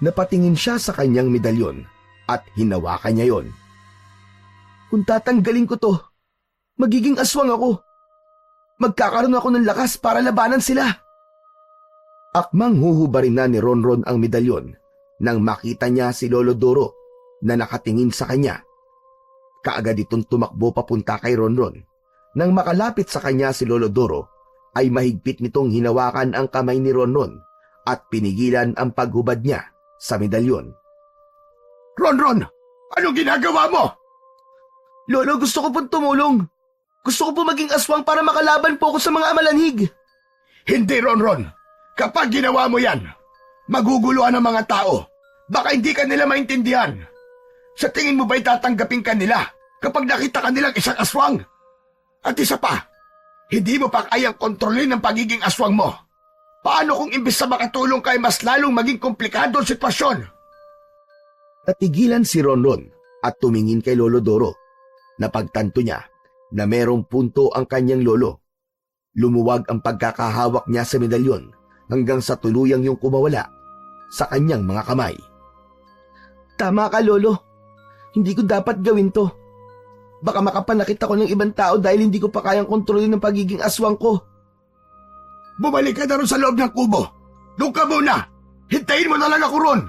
Napatingin siya sa kanyang medalyon at hinawakan niya yon. Kung tatanggalin ko to, magiging aswang ako. Magkakaroon ako ng lakas para labanan sila. Akmang huhubarin na ni Ronron ang medalyon nang makita niya si Lolo Doro na nakatingin sa kanya. Kaagad itong tumakbo papunta kay Ronron. Nang makalapit sa kanya si Lolo Doro, ay mahigpit nitong hinawakan ang kamay ni Ronron at pinigilan ang paghubad niya sa medalyon. Ronron, anong ginagawa mo? Lolo, gusto ko pong tumulong. Gusto ko po maging aswang para makalaban po ako sa mga amalanhig. Hindi, Ronron. Kapag ginawa mo yan, maguguluhan ang mga tao. Baka hindi ka nila maintindihan. Sa tingin mo ba'y tatanggapin ka nila kapag nakita ka nilang isang aswang? At isa pa, hindi mo pa kayang kontrolin ang pagiging aswang mo. Paano kung imbis na makatulong ka ay mas lalong maging komplikado ang sitwasyon? Natigilan si Ronron at tumingin kay Lolo Doro. Napagtanto niya na merong punto ang kanyang lolo. Lumuwag ang pagkakahawak niya sa medalyon hanggang sa tuluyang yung kumawala sa kanyang mga kamay. Tama ka, Lolo. Hindi ko dapat gawin to. Baka makapanakit ako ng ibang tao dahil hindi ko pa kayang kontrolin ang pagiging aswang ko. Bumalik ka na ron sa loob ng kubo. Doon ka muna. Hintayin mo na lang ako ron.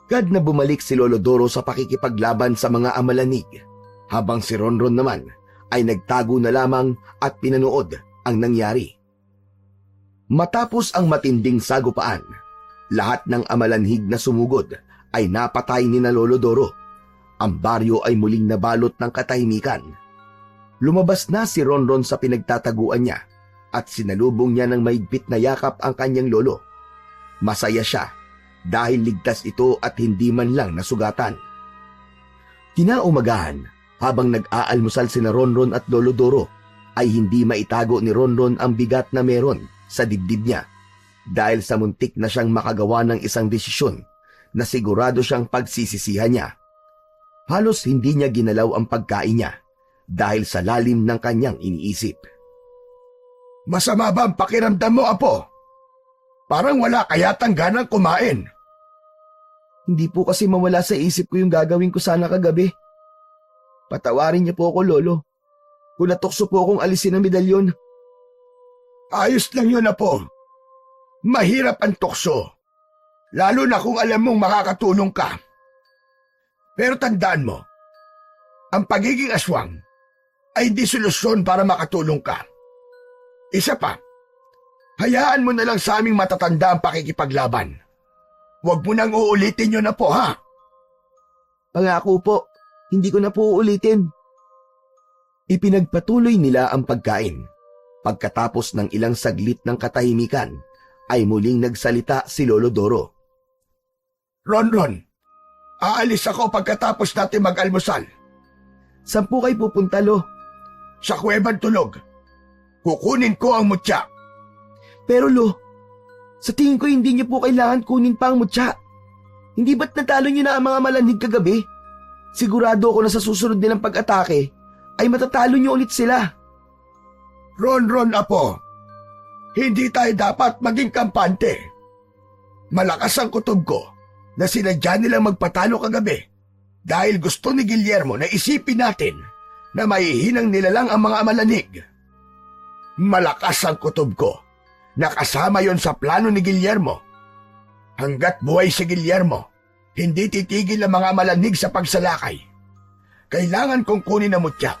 Agad na bumalik si Lolo Doro sa pakikipaglaban sa mga amalanig, habang si Ronron naman ay nagtago na lamang at pinanood ang nangyari. Matapos ang matinding sagupaan, lahat ng amalanhig na sumugod ay napatay ni na Lolo Doro. Ang baryo ay muling nabalot ng katahimikan. Lumabas na si Ronron sa pinagtataguan niya at sinalubong niya ng mahigpit na yakap ang kanyang lolo. Masaya siya dahil ligtas ito at hindi man lang nasugatan. Kinaumagahan, habang nag-aalmusal sina Ronron at Lolo Doro, ay hindi maitago ni Ronron ang bigat na meron sa dibdib niya dahil sa muntik na siyang makagawa ng isang desisyon na sigurado siyang pagsisisihan niya. Halos hindi niya ginalaw ang pagkain niya dahil sa lalim ng kanyang iniisip. Masama ba ang pakiramdam mo, Apo? Parang wala ka yatang ganang kumain. Hindi po kasi mawala sa isip ko yung gagawin ko sana kagabi. Patawarin niyo po ako, Lolo. Kung natukso po akong alisin ang medalyon. Ayos lang yun, Apo. Mahirap ang tukso. Lalo na kung alam mong makakatulong ka. Pero tandaan mo, ang pagiging aswang ay di solusyon para makatulong ka. Isa pa, hayaan mo na lang sa aming matatanda ang pakikipaglaban. Huwag mo nang uulitin yun na po, ha? Pangako po, hindi ko na po uulitin. Ipinagpatuloy nila ang pagkain. Pagkatapos ng ilang saglit ng katahimikan, ay muling nagsalita si Lolo Doro. Ronron, aalis ako pagkatapos natin mag-almusal. Saan po kayo pupunta, Lo? Sa Kuwebang Tulog. Kukunin ko ang mutya. Pero Lo, sa tingin ko hindi niyo po kailangan kunin pa ang mutya. Hindi ba't natalo niyo na ang mga malanhig kagabi? Sigurado ako na sa susunod nilang pag-atake ay matatalo niyo ulit sila. Ronron, Apo, hindi tayo dapat maging kampante. Malakas ang kutob ko na sinadya nilang magpatalo kagabi dahil gusto ni Guillermo na isipin natin na maihinang nila lang ang mga malanig. Malakas ang kutob ko na kasama yon sa plano ni Guillermo. Hanggat buhay si Guillermo, hindi titigil ang mga malanig sa pagsalakay. Kailangan kong kunin ang mutya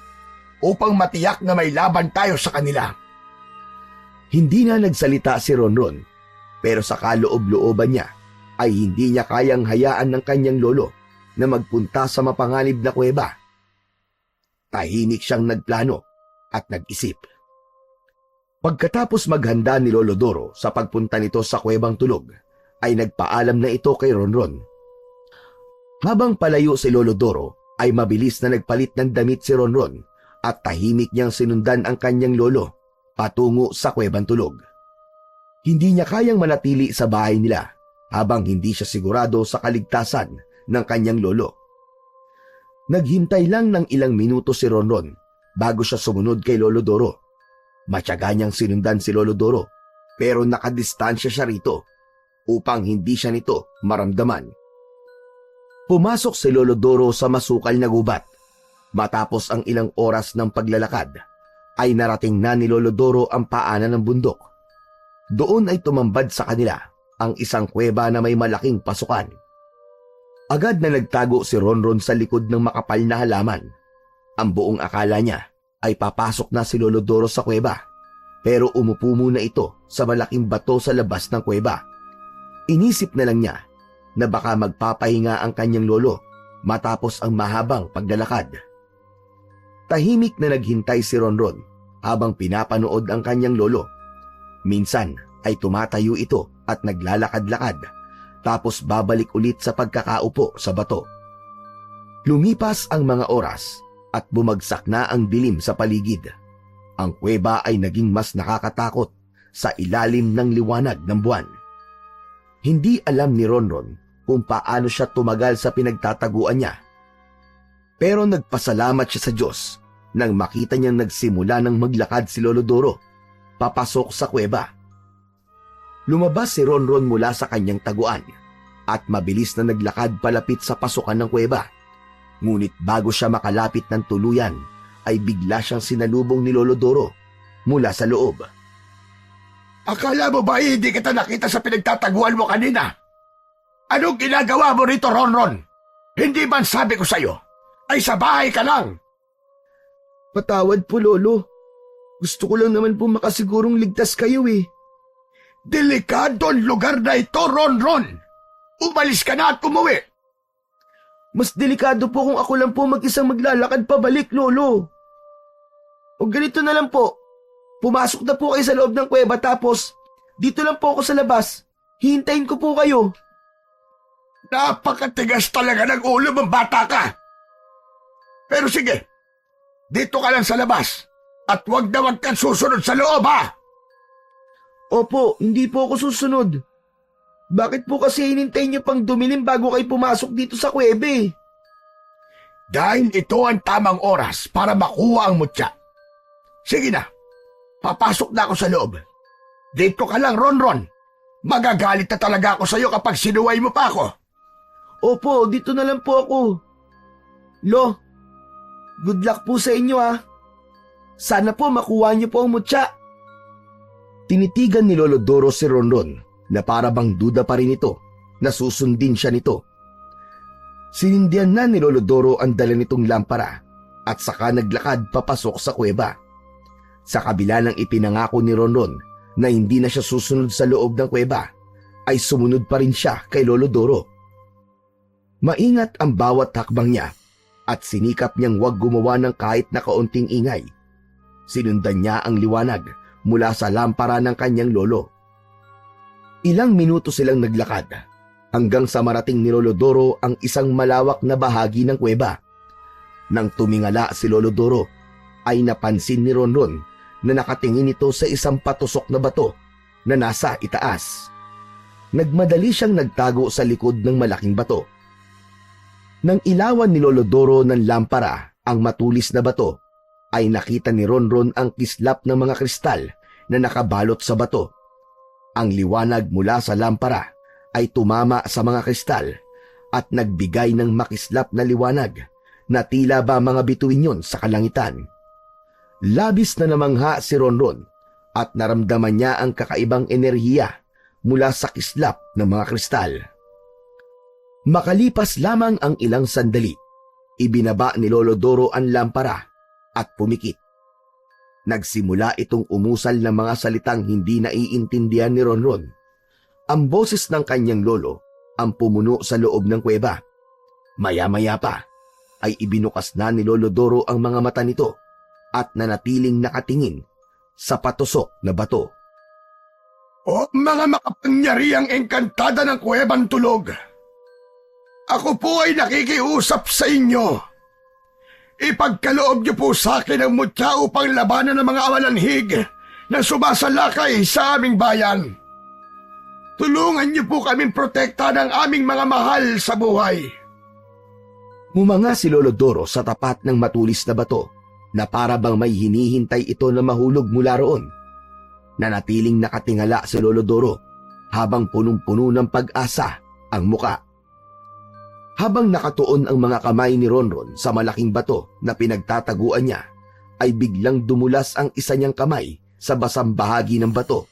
upang matiyak na may laban tayo sa kanila. Hindi na nagsalita si Ronron, pero sa kaloob-looban niya ay hindi niya kayang hayaan ng kanyang lolo na magpunta sa mapanganib na kuweba. Tahimik siyang nagplano at nag-isip. Pagkatapos maghanda ni Lolo Doro sa pagpunta nito sa Kuwebang Tulog, ay nagpaalam na ito kay Ronron. Habang palayo si Lolo Doro, ay mabilis na nagpalit ng damit si Ronron at tahimik niyang sinundan ang kanyang lolo patungo sa Kuwebang Tulog. Hindi niya kayang manatili sa bahay nila habang hindi siya sigurado sa kaligtasan ng kanyang lolo. Naghintay lang ng ilang minuto si Ronron bago siya sumunod kay Lolo Doro. Matyaga niyang sinundan si Lolo Doro pero nakadistansya siya rito upang hindi siya nito maramdaman. Pumasok si Lolo Doro sa masukal na gubat. Matapos ang ilang oras ng paglalakad, ay narating na ni Lolo Doro ang paanan ng bundok. Doon ay tumambad sa kanila ang isang kuweba na may malaking pasukan. Agad na nagtago si Ronron sa likod ng makapal na halaman. Ang buong akala niya ay papasok na si Lolo Doro sa kuweba, pero umupo muna ito sa malaking bato sa labas ng kuweba. Inisip na lang niya na baka magpapahinga ang kanyang lolo matapos ang mahabang paglalakad. Tahimik na naghintay si Ronron habang pinapanood ang kanyang lolo. Minsan ay tumatayo ito at naglalakad-lakad, tapos babalik ulit sa pagkakaupo sa bato. Lumipas ang mga oras at bumagsak na ang dilim sa paligid. Ang kuweba ay naging mas nakakatakot sa ilalim ng liwanag ng buwan. Hindi alam ni Ronron kung paano siya tumagal sa pinagtataguan niya. Pero nagpasalamat siya sa Diyos nang makita niyang nagsimula ng maglakad si Lolo Doro papasok sa kuweba. Lumabas si Ronron mula sa kanyang taguan at mabilis na naglakad palapit sa pasukan ng kuweba. Ngunit bago siya makalapit ng tuluyan, ay bigla siyang sinalubong ni Lolo Doro mula sa loob. Akala mo ba hindi kita nakita sa pinagtataguan mo kanina? Anong ginagawa mo rito, Ronron? Hindi man sabi ko sa'yo, ay sa bahay ka lang. Patawad po, Lolo. Gusto ko lang naman po makasigurong ligtas kayo eh. Delikado ang lugar na ito, Ronron. Umalis ka na at umuwi. Mas delikado po kung ako lang po mag-isang maglalakad pabalik, Lolo. O ganito na lang po. Pumasok na po kayo sa loob ng kuweba tapos dito lang po ako sa labas. Hintayin ko po kayo. Napakatigas talaga ng ulo mong bata ka. Pero sige, dito ka lang sa labas at wag na wag kang susunod sa loob ha. Opo, hindi po ako susunod. Bakit po kasi hinintay niyo pang dumilim bago kayo pumasok dito sa kuwebe? Dahil ito ang tamang oras para makuha ang mutya. Sige na, papasok na ako sa loob. Dito ka lang, Ronron. Magagalit na talaga ako sa'yo kapag sinuway mo pa ako. Opo, dito na lang po ako. Lo, good luck po sa inyo ha. Sana po makuha niyo po ang mutya. Tinitigan ni Lolo Doro si Ronron na para bang duda pa rin ito na susundin siya nito. Sinindihan na ni Lolo Doro ang dala nitong lampara at saka naglakad papasok sa kuweba. Sa kabila ng ipinangako ni Ronron na hindi na siya susunod sa loob ng kuweba, ay sumunod pa rin siya kay Lolo Doro. Maingat ang bawat hakbang niya at sinikap niyang huwag gumawa ng kahit na kaunting ingay. Sinundan niya ang liwanag mula sa lampara ng kanyang lolo. Ilang minuto silang naglakad hanggang sa marating ni Lolo Doro ang isang malawak na bahagi ng kuweba. Nang tumingala si Lolo Doro, ay napansin ni Ronron na nakatingin ito sa isang patusok na bato na nasa itaas. Nagmadali siyang nagtago sa likod ng malaking bato. Nang ilawan ni Lolo Doro ng lampara ang matulis na bato, ay nakita ni Ronron ang kislap ng mga kristal na nakabalot sa bato. Ang liwanag mula sa lampara ay tumama sa mga kristal at nagbigay ng makislap na liwanag na tila ba mga bituin yon sa kalangitan. Labis na namangha si Ronron at naramdaman niya ang kakaibang enerhiya mula sa kislap ng mga kristal. Makalipas lamang ang ilang sandali, ibinaba ni Lolo Doro ang lampara at pumikit. Nagsimula itong umusal ng mga salitang hindi naiintindihan ni Ronron. Ang boses ng kanyang lolo ang pumuno sa loob ng kuweba. Maya-maya pa ay ibinukas na ni Lolo Doro ang mga mata nito at nanatiling nakatingin sa patusok na bato. O mga makapangyariang engkantada ng kuwebang tulog, ako po ay nakikiusap sa inyo. Ipagkaloob niyo po sa akin ang mutya upang labanan ng mga awalanhig na sumasalakay sa aming bayan. Tulungan niyo po kaming protekta ng aming mga mahal sa buhay. Humanga si Lolo Doro sa tapat ng matulis na bato na para bang may hinihintay ito na mahulog mula roon. Nanatiling nakatingala si Lolo Doro habang punong-puno ng pag-asa ang muka. Habang nakatuon ang mga kamay ni Ronron sa malaking bato na pinagtataguan niya, ay biglang dumulas ang isa niyang kamay sa basang bahagi ng bato.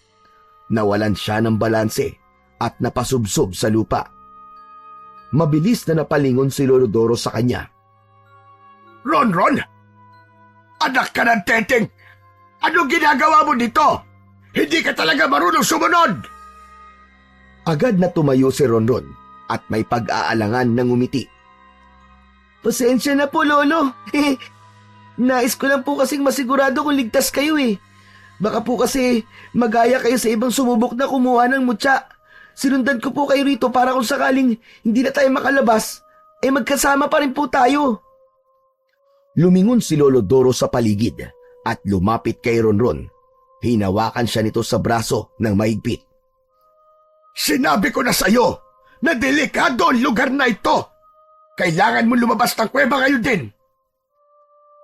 Nawalan siya ng balanse at napasubsob sa lupa. Mabilis na napalingon si Lolo Doro sa kanya. Ronron! Anak ka ng teteng! Anong ginagawa mo dito? Hindi ka talaga marunong sumunod! Agad na tumayo si Ronron at may pag-aalangan ng umiti. Pasensya na po, Lolo. Nais ko lang po kasing masigurado kung ligtas kayo eh. Baka po kasi magaya kayo sa ibang sumubok na kumuha ng mutya. Sinundan ko po kayo rito para kung sakaling hindi na tayo makalabas, eh magkasama pa rin po tayo. Lumingon si Lolo Doro sa paligid at lumapit kay Ronron. Hinawakan siya nito sa braso ng mahigpit. Sinabi ko na sa'yo na delikado ang lugar na ito. Kailangan mo lumabas ng kuweba ngayon din.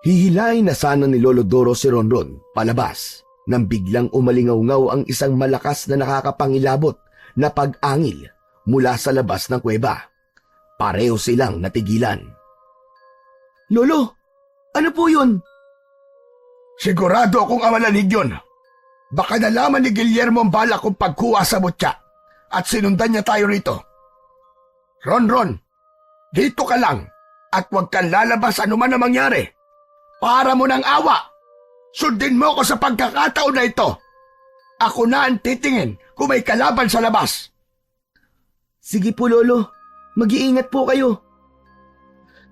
Hihilahin na sana ni Lolo Doro si Ronron palabas nang biglang umalingaw-ngaw ang isang malakas na nakakapangilabot na pag-angil mula sa labas ng kuweba. Pareho silang natigilan. Lolo, ano po yun? Sigurado akong awalanig yun. Baka nalaman ni Guillermo ang bala kong pagkuha sa mutya at sinundan niya tayo rito. Ronron, dito ka lang at huwag kang lalabas anuman na mangyari. Para mo ng awa, sundin mo ko sa pagkakataon na ito. Ako na ang titingin kung may kalaban sa labas. Sige po, Lolo. Mag-iingat po kayo.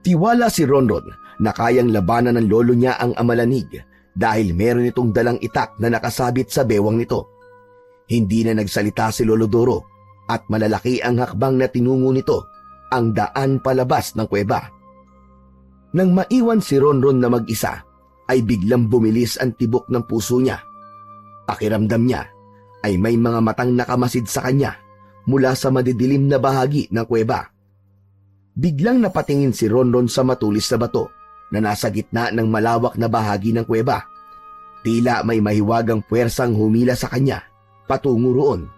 Tiwala si Ronron na kayang labanan ng lolo niya ang amalanig dahil meron itong dalang itak na nakasabit sa bewang nito. Hindi na nagsalita si Lolo Doro at malalaki ang hakbang na tinungo nito, ang daan palabas ng kuweba. Nang maiwan si Ronron na mag-isa, ay biglang bumilis ang tibok ng puso niya. Pakiramdam niya ay may mga matang nakamasid sa kanya mula sa madidilim na bahagi ng kuweba. Biglang napatingin si Ronron sa matulis na bato na nasa gitna ng malawak na bahagi ng kuweba. Tila may mahiwagang puwersang humila sa kanya patungo roon.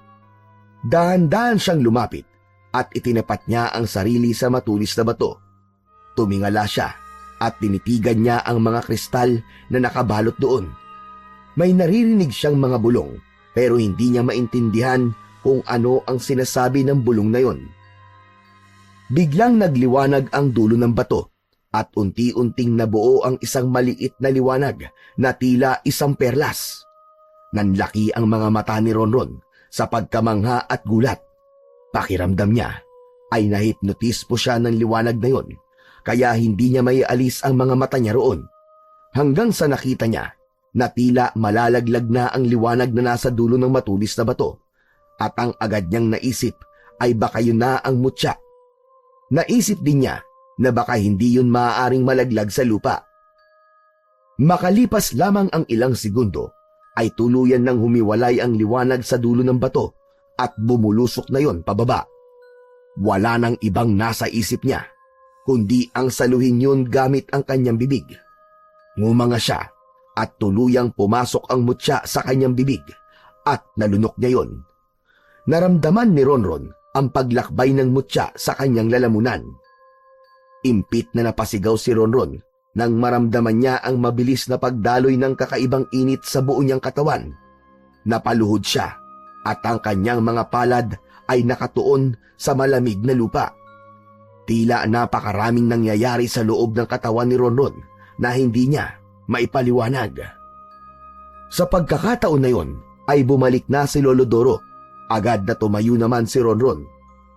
Dahan-dahan siyang lumapit at itinapat niya ang sarili sa matulis na bato. Tumingala siya at tinitigan niya ang mga kristal na nakabalot doon. May naririnig siyang mga bulong pero hindi niya maintindihan kung ano ang sinasabi ng bulong na yon. Biglang nagliwanag ang dulo ng bato at unti-unting nabuo ang isang maliit na liwanag na tila isang perlas. Nanlaki ang mga mata ni Ronron sa pagkamangha at gulat. Pakiramdam niya ay nahipnotis po siya ng liwanag na yon, kaya hindi niya maialis ang mga mata niya roon. Hanggang sa nakita niya na tila malalaglag na ang liwanag na nasa dulo ng matulis na bato, at ang agad niyang naisip ay baka yun na ang mutya. Naisip din niya na baka hindi yun maaaring malaglag sa lupa. Makalipas lamang ang ilang segundo, ay tuluyan nang humiwalay ang liwanag sa dulo ng bato at bumulusok na yon pababa. Wala nang ibang nasa isip niya, kundi ang saluhin yun gamit ang kanyang bibig. Ngumanga siya at tuluyang pumasok ang mutya sa kanyang bibig at nalunok niya yon. Naramdaman ni Ronron ang paglakbay ng mutya sa kanyang lalamunan. Impit na napasigaw si Ronron nang maramdaman niya ang mabilis na pagdaloy ng kakaibang init sa buo niyang katawan. Napaluhod siya at ang kanyang mga palad ay nakatuon sa malamig na lupa. Tila napakaraming nangyayari sa loob ng katawan ni Ronron na hindi niya maipaliwanag. Sa pagkakataon na yon ay bumalik na si Lolo Doro. Agad na tumayo naman si Ronron.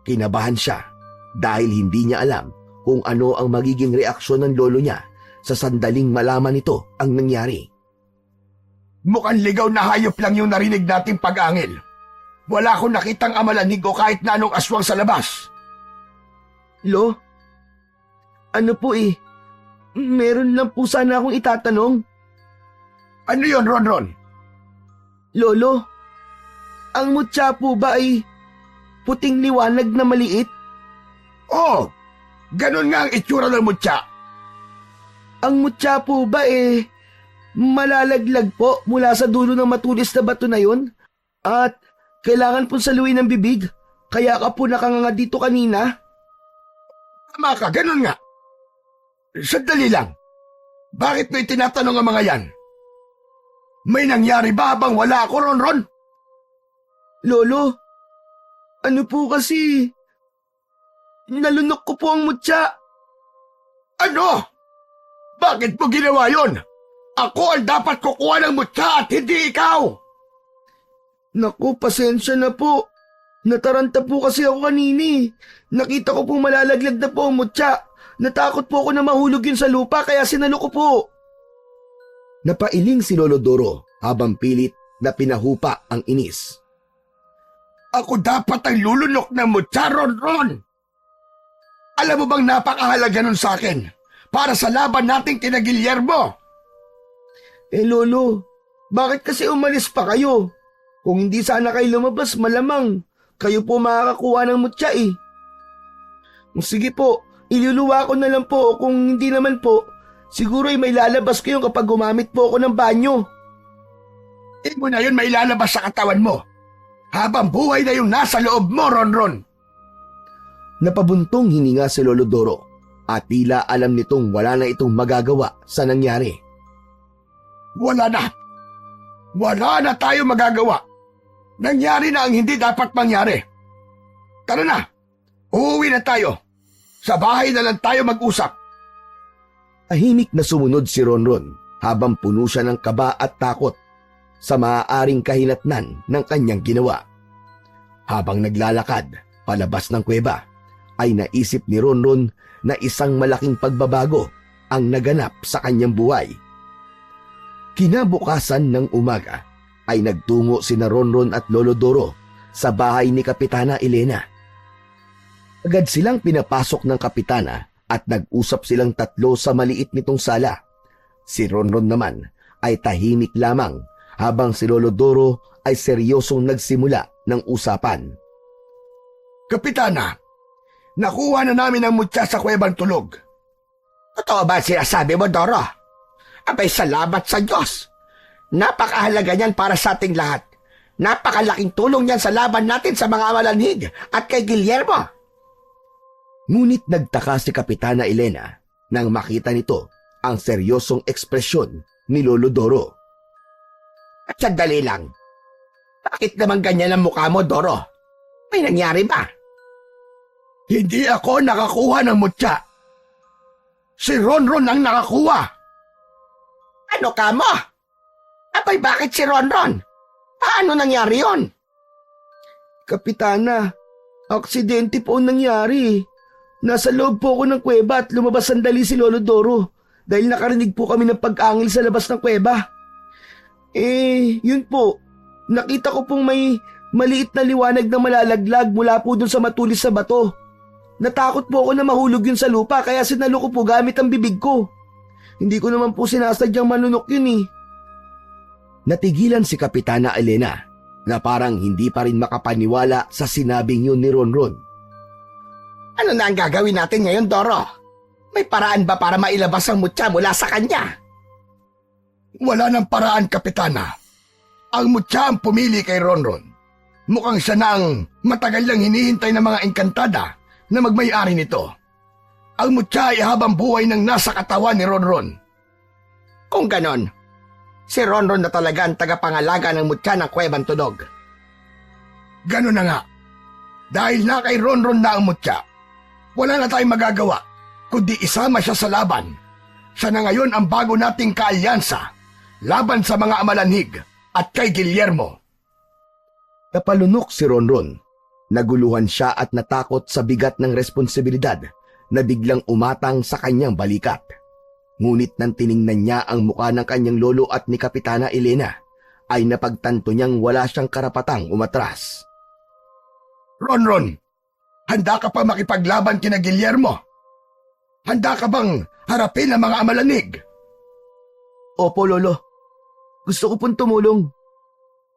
Kinabahan siya dahil hindi niya alam kung ano ang magiging reaksyon ng lolo niya sa sandaling malaman nito ang nangyari. Mukhang ligaw na hayop lang yung narinig nating pag-angil. Wala akong nakitang amalanig o kahit na anong aswang sa labas. Lo, ano po meron lang po sana akong itatanong. Ano yon, Ronron? Lolo, ang mutya po ba ay puting liwanag na maliit? Oh, ganun nga ang itsura ng mutya. Ang mutya po ba malalaglag po mula sa dulo ng matulis na bato na yun? At kailangan po saluin ng bibig, kaya ka po nakanganga dito kanina? Tama ka, ganun nga. Sandali lang. Bakit mo itinatanong ang mga yan? May nangyari ba habang wala ako, Ronron? Lolo, ano po kasi? Nalunok ko po ang mutya. Ano? Bakit mo ginawa yon? Ako ang dapat kukuha ng mutya at hindi ikaw. Naku, pasensya na po. Nataranta po kasi ako kanini. Nakita ko po malalaglag na po ang mutya. Natakot po ako na mahulog yun sa lupa kaya sinalo ko po. Napailing si Lolo Doro habang pilit na pinahupa ang inis. Ako dapat ang lulunok ng mutya, Ronron. Alam mo bang napakahalaga nun sa akin para sa laban nating kina Guillermo? Lolo, bakit kasi umalis pa kayo? Kung hindi sana kayo lumabas, malamang kayo po makakakuha ng mutya Sige po, iluluwa ko na lang po. Kung hindi naman po, siguro ay may lalabas kayo kapag gumamit po ako ng banyo. Mo na yun may lalabas sa katawan mo. Habang buhay na yung nasa loob mo, Ronron. Napabuntong hininga si Lolo Doro at tila alam nitong wala na itong magagawa sa nangyari. Wala na. Wala na tayo magagawa. Nangyari na ang hindi dapat mangyari. Tara na. Uuwi na tayo. Sa bahay na lang tayo mag-usap. Tahimik na sumunod si Ronron habang puno siya ng kaba at takot sa maaaring kahinatnan ng kanyang ginawa. Habang naglalakad palabas ng kuweba, ay naisip ni Ronron na isang malaking pagbabago ang naganap sa kanyang buhay. Kinabukasan ng umaga ay nagtungo sina Ronron at Lolo Doro sa bahay ni Kapitana Elena. Agad silang pinapasok ng kapitana at nag-usap silang tatlo sa maliit nitong sala. Si Ronron naman ay tahimik lamang habang si Lolo Doro ay seryosong nagsimula ng usapan. Kapitana, nakuha na namin ang mutya sa kuwebang tulog. Totoo ba sinasabi mo, Doro? Abay, salamat sa Diyos. Napakahalaga niyan para sa ating lahat. Napakalaking tulong niyan sa laban natin sa mga amalanhig at kay Guillermo. Ngunit nagtaka si Kapitana Elena nang makita nito ang seryosong ekspresyon ni Lolo Doro. At sandali lang. Bakit naman ganyan ang mukha mo, Doro? May nangyari ba? Hindi ako nakakuha ng mutya. Si Ronron ang nakakuha. Ano ka mo? Abay, bakit si Ronron? Paano nangyari yon? Kapitana, aksidente po ang nangyari. Nasa loob po ako ng kuweba at lumabas sandali si Lolo Doro dahil nakarinig po kami ng pag-angil sa labas ng kuweba. Yun po. Nakita ko pong may maliit na liwanag na malalaglag mula po dun sa matulis sa bato. Natakot po ako na mahulog yun sa lupa kaya sinalo ko po gamit ang bibig ko. Hindi ko naman po sinasadyang manunok yun eh. Natigilan si Kapitana Elena na parang hindi pa rin makapaniwala sa sinabing yun ni Ronron. Ano na ang gagawin natin ngayon, Doro? May paraan ba para mailabas ang mutya mula sa kanya? Wala ng paraan, Kapitana. Ang mutya ang pumili kay Ronron. Mukhang siya na ang matagal lang hinihintay ng mga engkantada na magmay-ari nito. Ang mutya ay habang buhay ng nasa katawan ni Ronron. Kung ganon, si Ronron na talaga ang tagapangalaga ng mutya ng Kuwebang Tunog. Ganon na nga. Dahil na kay Ronron na ang mutya, wala na tayong magagawa kundi isama siya sa laban. Siya na ngayon ang bago nating kaalyansa laban sa mga amalanhig at kay Guillermo. Napalunok si Ronron. Naguluhan siya at natakot sa bigat ng responsibilidad na biglang umatang sa kanyang balikat. Ngunit nang tiningnan niya ang mukha ng kanyang lolo at ni Kapitana Elena, ay napagtanto niyang wala siyang karapatang umatras. Ronron, handa ka pa makipaglaban kina Guillermo? Handa ka bang harapin ang mga amalanig? Opo, Lolo. Gusto ko pong tumulong.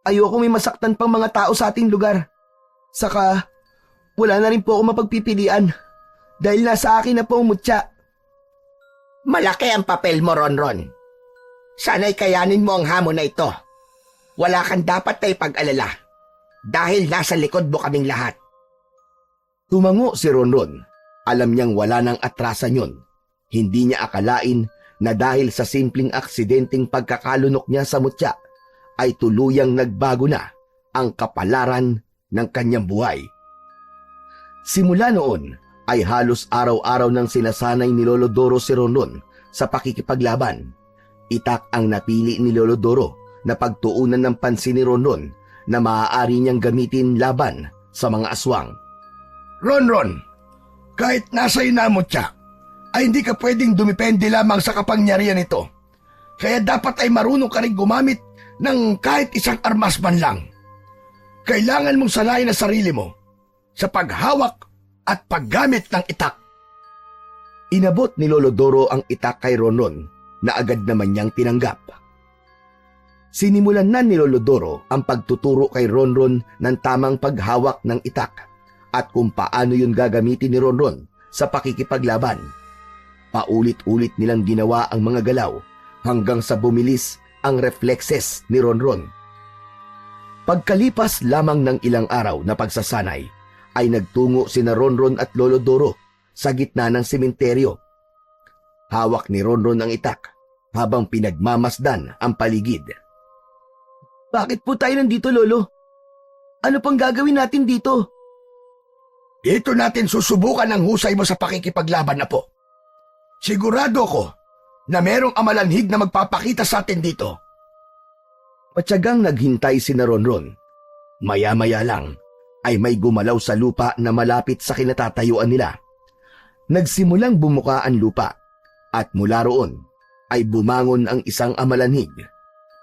Ayoko may masaktan pang mga tao sa ating lugar. Saka, wala na rin po ako mapagpipilian dahil nasa akin na po ang mutya. Malaki ang papel mo, Ronron. Sana'y kayanin mo ang hamon na ito. Wala kang dapat na ipag-alala dahil nasa likod mo kaming lahat. Tumango si Ronron. Alam niyang wala nang atrasan yun. Hindi niya akalain na dahil sa simpleng aksidenteng pagkakalunok niya sa mutya, ay tuluyang nagbago na ang kapalaran ng kanyang buhay. Simula noon, ay halos araw-araw nang sinasanay ni Lolo Doro si Ronron sa pakikipaglaban. Itak ang napili ni Lolo Doro na pagtuunan ng pansin ni Ronron na maaari niyang gamitin laban sa mga aswang. Ronron, kahit nasa inamot siya, ay hindi ka pwedeng dumipende lamang sa kapangyarihan nito. Kaya dapat ay marunong ka rin gumamit ng kahit isang armas man lang. Kailangan mong sanayin ang sarili mo sa paghawak at paggamit ng itak. Inabot ni Lolo Doro ang itak kay Ronron na agad naman niyang tinanggap. Sinimulan na ni Lolo Doro ang pagtuturo kay Ronron ng tamang paghawak ng itak at kung paano yun gagamitin ni Ronron sa pakikipaglaban. Paulit-ulit nilang ginawa ang mga galaw hanggang sa bumilis ang reflexes ni Ronron. Pagkalipas lamang ng ilang araw na pagsasanay, ay nagtungo sina Ronron at Lolo Doro sa gitna ng sementeryo. Hawak ni Ronron ang itak habang pinagmamasdan ang paligid. Bakit po tayo nandito, Lolo? Ano pang gagawin natin dito? Dito natin susubukan ang husay mo sa pakikipaglaban na po. Sigurado ko na merong amalanhig na magpapakita sa atin dito. Patyagang naghintay sina Ronron. Maya-maya lang ay may gumalaw sa lupa na malapit sa kinatatayuan nila. Nagsimulang bumuka ang lupa at mula roon ay bumangon ang isang amalanhig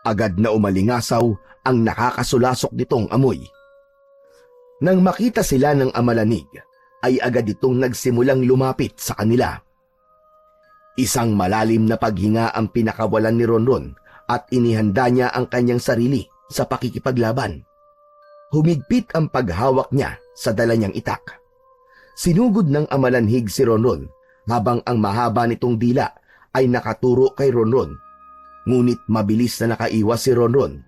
Agad na umalingasaw ang nakakasulasok nitong amoy. Nang makita sila ng amalanig, ay agad itong nagsimulang lumapit sa kanila. Isang malalim na paghinga ang pinakawalan ni Ronron at inihanda niya ang kanyang sarili sa pakikipaglaban. Humigpit ang paghawak niya sa dala niyang itak. Sinugod ng amalanhig si Ronron habang ang mahaba nitong dila ay nakaturo kay Ronron. Ngunit mabilis na nakaiwas si Ronron.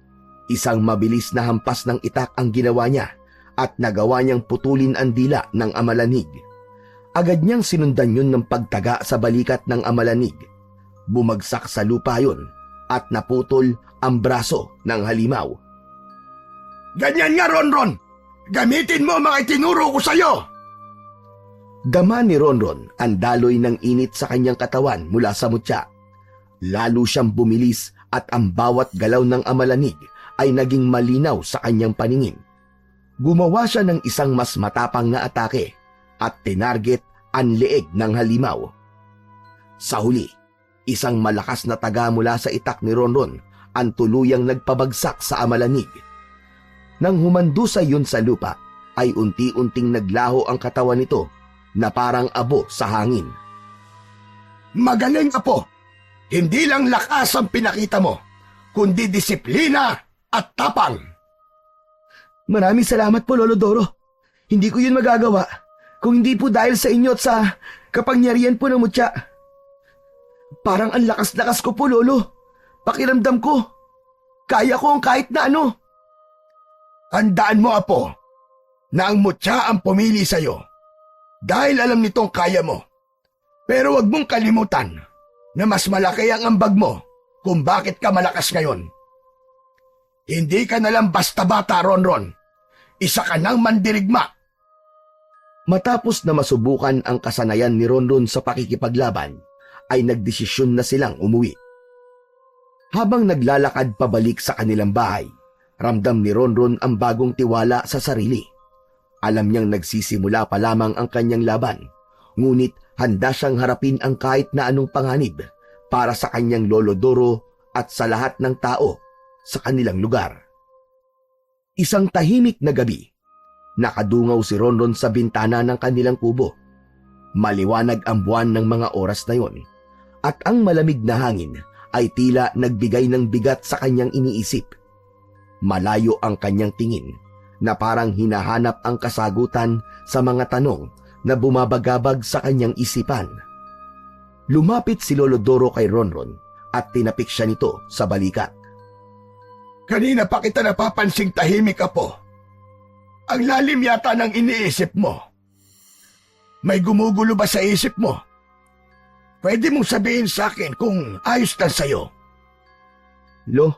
Isang mabilis na hampas ng itak ang ginawa niya at nagawa niyang putulin ang dila ng amalanig. Agad niyang sinundan yun ng pagtaga sa balikat ng amalanig. Bumagsak sa lupa yun at naputol ang braso ng halimaw. Ganyan nga, Ronron! Gamitin mo ang mga itinuro ko sa'yo! Dama ni Ronron ang daloy ng init sa kanyang katawan mula sa mutya. Lalo siyang bumilis at ang bawat galaw ng amalanig ay naging malinaw sa kanyang paningin. Gumawa siya ng isang mas matapang na atake at tinarget ang leeg ng halimaw. Sa huli, isang malakas na taga mula sa itak ni Ronron ang tuluyang nagpabagsak sa amalanig. Nang humandusay yun sa lupa, ay unti-unting naglaho ang katawan nito na parang abo sa hangin. Magaling, Apo! Hindi lang lakas ang pinakita mo, kundi disiplina at tapang. Maraming salamat po, Lolo Doro. Hindi ko yun magagawa kung hindi po dahil sa inyo at sa kapangyarihan po ng mutya. Parang ang lakas-lakas ko po, Lolo. Pakiramdam ko, kaya ko ang kahit na ano. Handaan mo, Apo, na ang mutya ang pumili sa'yo dahil alam nitong kaya mo. Pero wag mong kalimutan na mas malaki ang ambag mo kung bakit ka malakas ngayon. Hindi ka nalang basta bata, Ronron. Isa ka ng mandirigma. Matapos na masubukan ang kasanayan ni Ronron sa pakikipaglaban, ay nagdesisyon na silang umuwi. Habang naglalakad pabalik sa kanilang bahay, ramdam ni Ronron ang bagong tiwala sa sarili. Alam niyang nagsisimula pa lamang ang kanyang laban, ngunit handa siyang harapin ang kahit na anong panganib para sa kanyang Lolo Doro at sa lahat ng tao sa kanilang lugar. Isang tahimik na gabi, nakadungaw si Ronron sa bintana ng kanilang kubo. Maliwanag ang buwan ng mga oras na yon, at ang malamig na hangin ay tila nagbigay ng bigat sa kanyang iniisip. Malayo ang kanyang tingin na parang hinahanap ang kasagutan sa mga tanong na bumabagabag sa kanyang isipan. Lumapit si Lolo Doro kay Ronron at tinapik siya nito sa balikat. Kanina pa kita napapansing tahimik, Apo. Ang lalim yata ng iniisip mo. May gumugulo ba sa isip mo? Pwede mong sabihin sa akin kung ayos na sa'yo. Lo,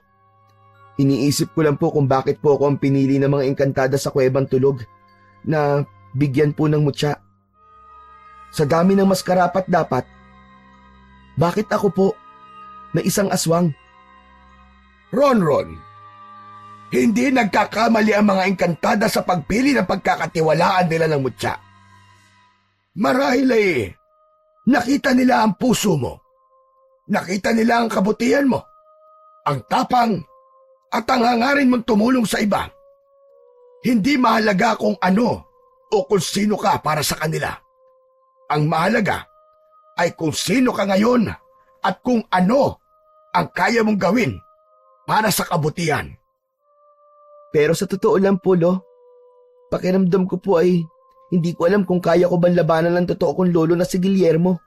iniisip ko lang po kung bakit po ako ang pinili ng mga engkantada sa Kuwebang Tulog na bigyan po ng mutya. Sa dami ng mas karapat dapat, bakit ako po na isang aswang? Ronron, hindi nagkakamali ang mga engkantada sa pagpili ng pagkakatiwalaan nila ng mutya. Marahil ay nakita nila ang puso mo. Nakita nila ang kabutihan mo, ang tapang at ang hangarin mong tumulong sa iba. Hindi mahalaga kung ano o kung sino ka para sa kanila. Ang mahalaga ay kung sino ka ngayon at kung ano ang kaya mong gawin para sa kabutihan. Pero sa totoo lang po, Lo, pakiramdam ko po ay hindi ko alam kung kaya ko bang labanan ng totoo kong lolo na si Guillermo.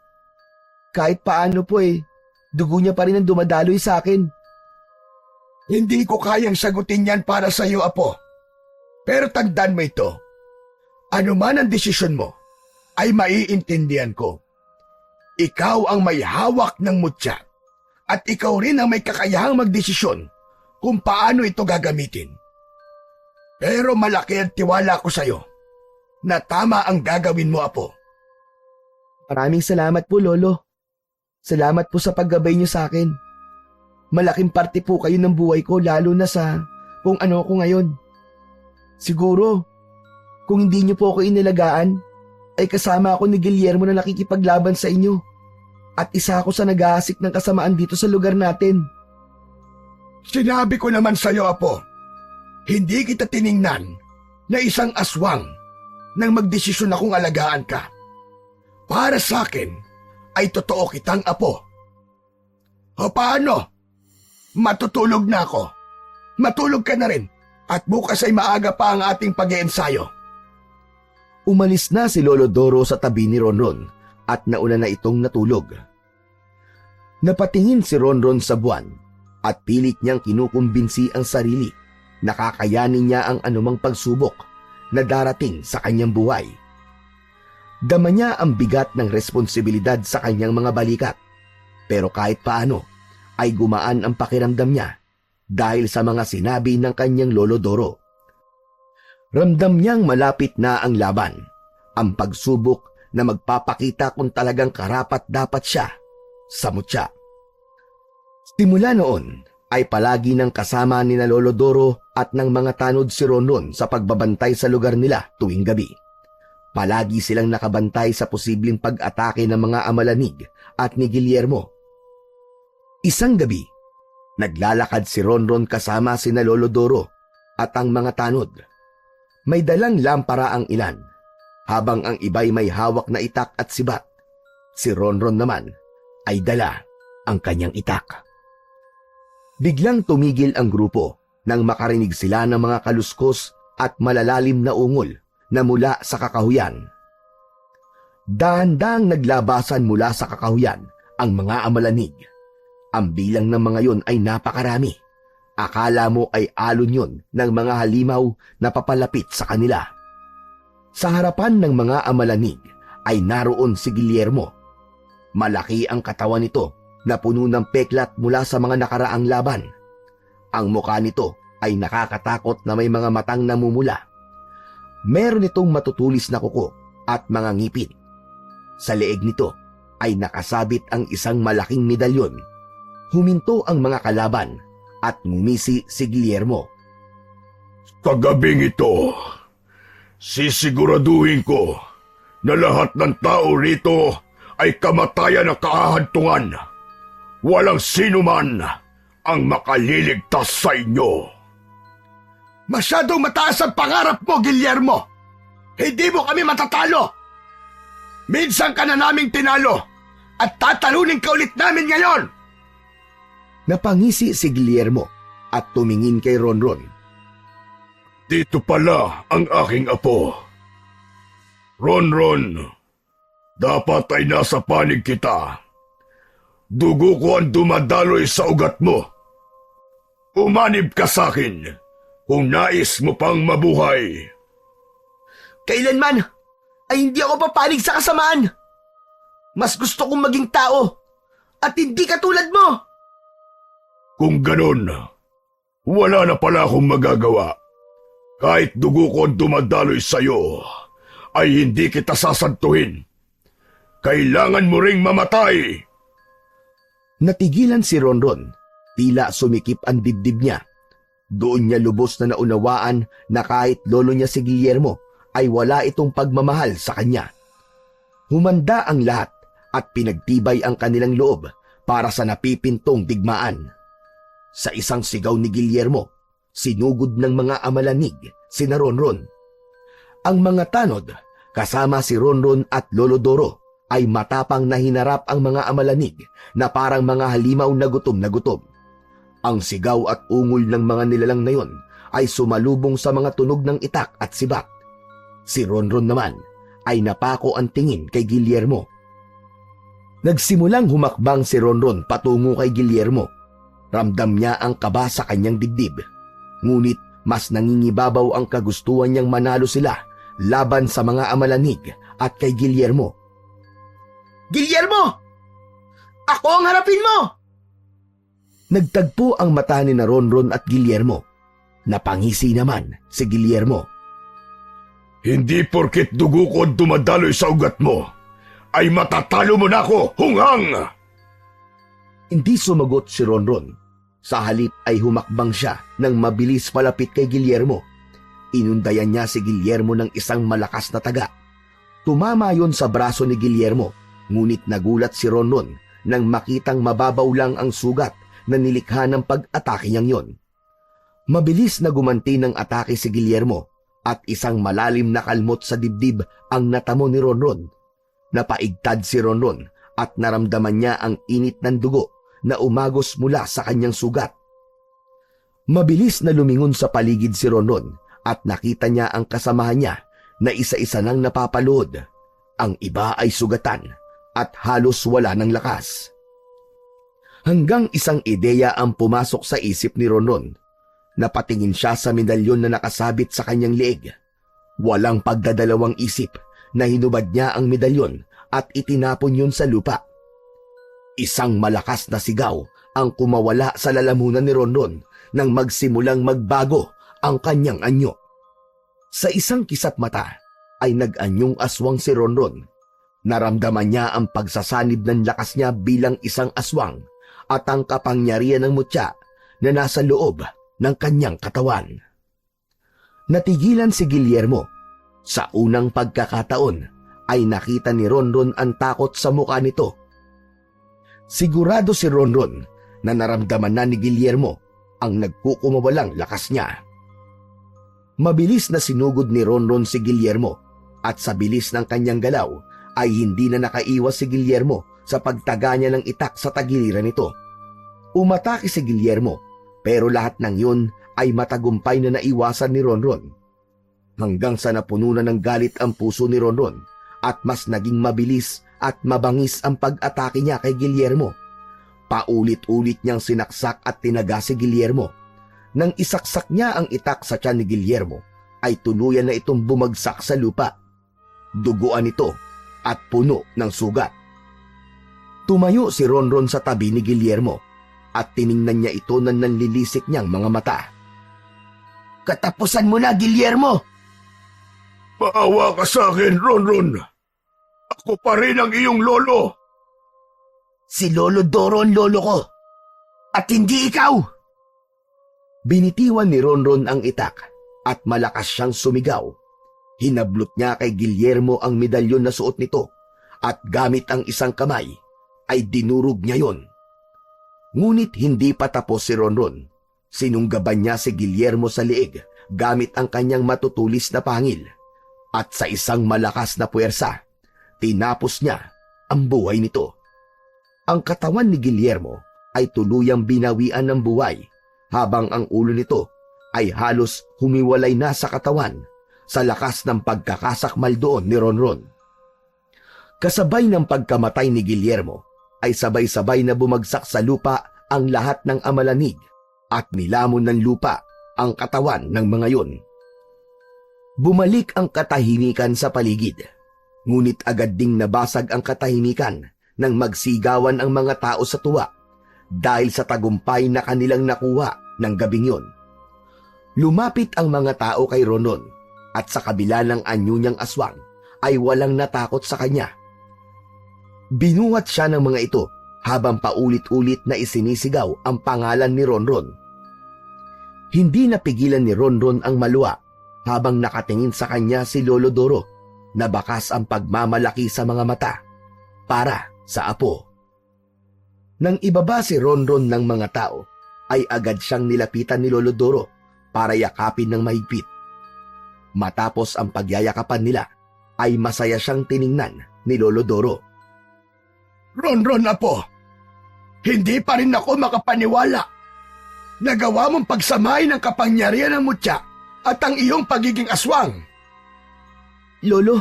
Kahit paano po dugo niya pa rin ang dumadaloy sa akin. Hindi ko kayang sagutin yan para sa iyo, Apo. Pero tandaan mo ito. Ano man ang desisyon mo, ay maiintindihan ko. Ikaw ang may hawak ng mutya at ikaw rin ang may kakayahang magdesisyon kung paano ito gagamitin. Pero malaki ang tiwala ko sa iyo na tama ang gagawin mo, Apo. Maraming salamat po, Lolo. Salamat po sa paggabay niyo sa akin. Malaking parte po kayo ng buhay ko, lalo na sa kung ano ko ngayon. Siguro, kung hindi niyo po ako inilagaan, ay kasama ako ni Guillermo na nakikipaglaban sa inyo. At isa ako sa nag-aasik ng kasamaan dito sa lugar natin. Sinabi ko naman sa'yo, Apo, hindi kita tiningnan na isang aswang nang magdesisyon akong alagaan ka. Para sa akin, ay totoo kitang apo. O paano? Matutulog na ako. Matulog ka na rin at bukas ay maaga pa ang ating pag-iensayo. Umalis na si Lolo Doro sa tabi ni Ronron at nauna na itong natulog. Napatingin si Ronron sa buwan at pilit niyang kinukumbinsi ang sarili na kakayanin niya ang anumang pagsubok na darating sa kanyang buhay. Dama niya ang bigat ng responsibilidad sa kanyang mga balikat, pero kahit paano ay gumaan ang pakiramdam niya dahil sa mga sinabi ng kanyang Lolo Doro. Ramdam niyang malapit na ang laban, ang pagsubok na magpapakita kung talagang karapat-dapat siya sa mutya. Simula noon ay palagi nang kasama ni na Lolo Doro at ng mga tanod si Ronron sa pagbabantay sa lugar nila tuwing gabi. Palagi silang nakabantay sa posibleng pag-atake ng mga Amalanig at ni Guillermo. Isang gabi, naglalakad si Ronron kasama si na Lolo Doro at ang mga tanod. May dalang lampara ang ilan, habang ang iba'y may hawak na itak at sibat. Si Ronron naman ay dala ang kanyang itak. Biglang tumigil ang grupo nang makarinig sila ng mga kaluskos at malalalim na ungol na mula sa kakahuyan. Dahan-dahang naglabasan mula sa kakahuyan ang mga Amalanig. Ang bilang ng mga yon ay napakarami. Akala mo ay alon yun ng mga halimaw na papalapit sa kanila. Sa harapan ng mga Amalanig ay naroon si Guillermo. Malaki ang katawan nito na puno ng peklat mula sa mga nakaraang laban. Ang mukha nito ay nakakatakot na may mga matang namumula. Meron itong matutulis na kuko at mga ngipin. Sa leeg nito ay nakasabit ang isang malaking medalyon. Huminto ang mga kalaban at ngumisi si Guillermo. Sa gabing ito, sisiguraduhin ko na lahat ng tao rito ay kamatayan na kahahantungan. Walang sino man ang makaliligtas sa inyo. Masyadong mataas ang pangarap mo, Guillermo. Hindi mo kami matatalo. Minsan ka na naming tinalo at tatalunin ka ulit namin ngayon. Napangisi si Guillermo at tumingin kay Ronron. Dito pala ang aking apo. Ronron, dapat ay nasa panig kita. Dugo ko ang dumadaloy sa ugat mo. Umanib ka sa akin kung nais mo pang mabuhay. Kailanman ay hindi ako papanig sa kasamaan. Mas gusto kong maging tao at hindi katulad mo. Kung ganon, wala na pala akong magagawa. Kahit dugo ko ang dumadaloy sa'yo, ay hindi kita sasantuhin. Kailangan mo ring mamatay. Natigilan si Ronron, tila sumikip ang dibdib niya. Doon niya lubos na naunawaan na kahit lolo niya si Guillermo ay wala itong pagmamahal sa kanya. Humanda ang lahat at pinagtibay ang kanilang loob para sa napipintong digmaan. Sa isang sigaw ni Guillermo, sinugod ng mga Amalanig si na Ronron. Ang mga tanod, kasama si Ronron at Lolo Doro, ay matapang na hinarap ang mga Amalanig na parang mga halimaw na gutom na gutom. Ang sigaw at ungol ng mga nilalang na yon ay sumalubong sa mga tunog ng itak at sibat. Si Ronron naman ay napako ang tingin kay Guillermo. Nagsimulang humakbang si Ronron patungo kay Guillermo. Ramdam niya ang kaba sa kanyang dibdib. Ngunit mas nangingibabaw ang kagustuhan niyang manalo sila laban sa mga Amalanig at kay Guillermo. Guillermo! Ako ang harapin mo! Nagtagpo ang mata ni na Ronron at Guillermo. Napangisi naman si Guillermo. Hindi porket dugo ko dumadaloy sa ugat mo, ay matatalo mo na ako, hunghang! Hindi sumagot si Ronron. Sa halip ay humakbang siya nang mabilis palapit kay Guillermo. Inundayan niya si Guillermo ng isang malakas na taga. Tumama yon sa braso ni Guillermo, ngunit nagulat si Ronron nang makitang mababaw lang ang sugat na nilikha ng pag-atake niyang yon. Mabilis na gumanti ng atake si Guillermo at isang malalim na kalmot sa dibdib ang natamo ni Ronron. Napaigtad si Ronron at naramdaman niya ang init ng dugo na umagos mula sa kanyang sugat. Mabilis na lumingon sa paligid si Ronron at nakita niya ang kasamahan niya na isa-isa nang napapalood. Ang iba ay sugatan at halos wala ng lakas. Hanggang isang ideya ang pumasok sa isip ni Ronron. Napatingin siya sa medalyon na nakasabit sa kanyang leeg. Walang pagdadalawang isip na hinubad niya ang medalyon at itinapon yun sa lupa. Isang malakas na sigaw ang kumawala sa lalamunan ni Ronron nang magsimulang magbago ang kanyang anyo. Sa isang kisap mata ay nag-anyong aswang si Ronron. Naramdaman niya ang pagsasanib ng lakas niya bilang isang aswang at ang kapangyarihan ng mutya na nasa loob ng kanyang katawan. Natigilan si Guillermo. Sa unang pagkakataon ay nakita ni Ronron ang takot sa mukha nito. Sigurado si Ronron na naramdaman na ni Guillermo ang nagkukumawalang lakas niya. Mabilis na sinugod ni Ronron si Guillermo at sa bilis ng kanyang galaw ay hindi na nakaiwas si Guillermo sa pagtaga niya ng itak sa tagiliran nito. Umatake si Guillermo pero lahat ng yun ay matagumpay na naiwasan ni Ronron. Hanggang sa napuno na ng galit ang puso ni Ronron at mas naging mabilis at mabangis ang pag-atake niya kay Guillermo. Paulit-ulit niyang sinaksak at tinaga si Guillermo. Nang isaksak niya ang itak sa tiyan ni Guillermo, ay tuluyan na itong bumagsak sa lupa. Duguan ito at puno ng sugat. Tumayo si Ronron sa tabi ni Guillermo at tiningnan niya ito ng nanlilisik niyang mga mata. Katapusan mo na, Guillermo! Maawa ka sa akin, Ronron. Ako pa rin ang iyong lolo. Si Lolo Doro ang lolo ko. At hindi ikaw! Binitiwan ni Ronron ang itak at malakas siyang sumigaw. Hinablot niya kay Guillermo ang medalyon na suot nito at gamit ang isang kamay ay dinurog niya yon. Ngunit hindi pa tapos si Ronron. Sinunggaban niya si Guillermo sa liig gamit ang kanyang matutulis na pangil at sa isang malakas na puwersa, tinapos niya ang buhay nito. Ang katawan ni Guillermo ay tuluyang binawian ng buhay habang ang ulo nito ay halos humiwalay na sa katawan sa lakas ng pagkakasakmal doon ni Ronron. Kasabay ng pagkamatay ni Guillermo ay sabay-sabay na bumagsak sa lupa ang lahat ng amalanig at nilamon ng lupa ang katawan ng mga yon. Bumalik ang katahimikan sa paligid, ngunit agad ding nabasag ang katahimikan nang magsigawan ang mga tao sa tuwa dahil sa tagumpay na kanilang nakuha ng gabing yon. Lumapit ang mga tao kay Ronron at sa kabila ng anyo niyang aswang ay walang natakot sa kanya. Binuhat siya ng mga ito habang paulit-ulit na isinisigaw ang pangalan ni Ronron. Hindi napigilan ni Ronron ang maluwa habang nakatingin sa kanya si Lolo Doro na bakas ang pagmamalaki sa mga mata para sa apo. Nang ibaba si Ronron ng mga tao, ay agad siyang nilapitan ni Lolo Doro para yakapin ng mahigpit. Matapos ang pagyayakapan nila, ay masaya siyang tiningnan ni Lolo Doro. Ronron, apo, hindi pa rin ako makapaniwala. Nagawa mong pagsamahin ang kapangyarihan ng mutya at ang iyong pagiging aswang. Lolo,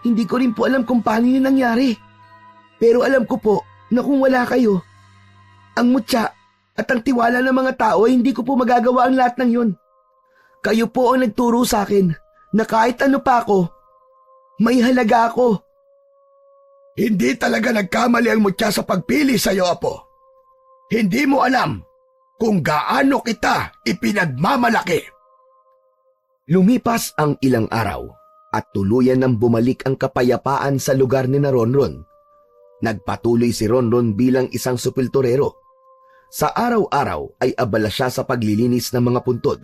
hindi ko rin po alam kung paano yun nangyari. Pero alam ko po na kung wala kayo, ang mutya at ang tiwala ng mga tao ay hindi ko po magagawa ang lahat ng yun. Kayo po ang nagturo sa akin na kahit ano pa ako, may halaga ako. Hindi talaga nagkamali ang mutya sa pagpili sa iyo, apo. Hindi mo alam kung gaano kita ipinagmamalaki. Lumipas ang ilang araw at tuluyan nang bumalik ang kapayapaan sa lugar ni na Ronron. Nagpatuloy si Ronron bilang isang supiltorero. Sa araw-araw ay abala siya sa paglilinis ng mga puntod,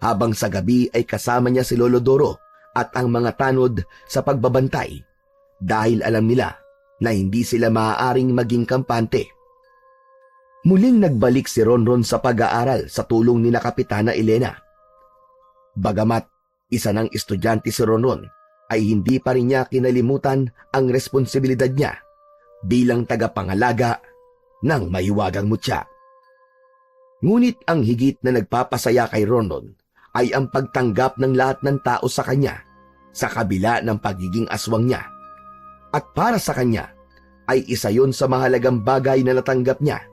habang sa gabi ay kasama niya si Lolo Doro at ang mga tanod sa pagbabantay dahil alam nila na hindi sila maaaring maging kampante. Muling nagbalik si Ronron sa pag-aaral sa tulong ni na Kapitana Elena. Bagamat isa ng estudyante si Ronron, ay hindi pa rin niya kinalimutan ang responsibilidad niya bilang tagapangalaga ng mahiwagang mutya. Ngunit ang higit na nagpapasaya kay Ronron ay ang pagtanggap ng lahat ng tao sa kanya sa kabila ng pagiging aswang niya. At para sa kanya ay isa yon sa mahalagang bagay na natanggap niya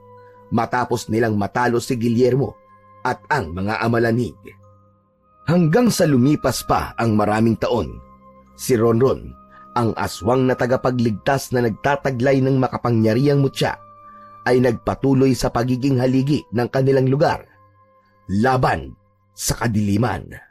matapos nilang matalo si Guillermo at ang mga Amalanig. Hanggang sa lumipas pa ang maraming taon, si Ronron, ang aswang na tagapagligtas na nagtataglay ng makapangyarihang mutya, ay nagpatuloy sa pagiging haligi ng kanilang lugar laban sa kadiliman.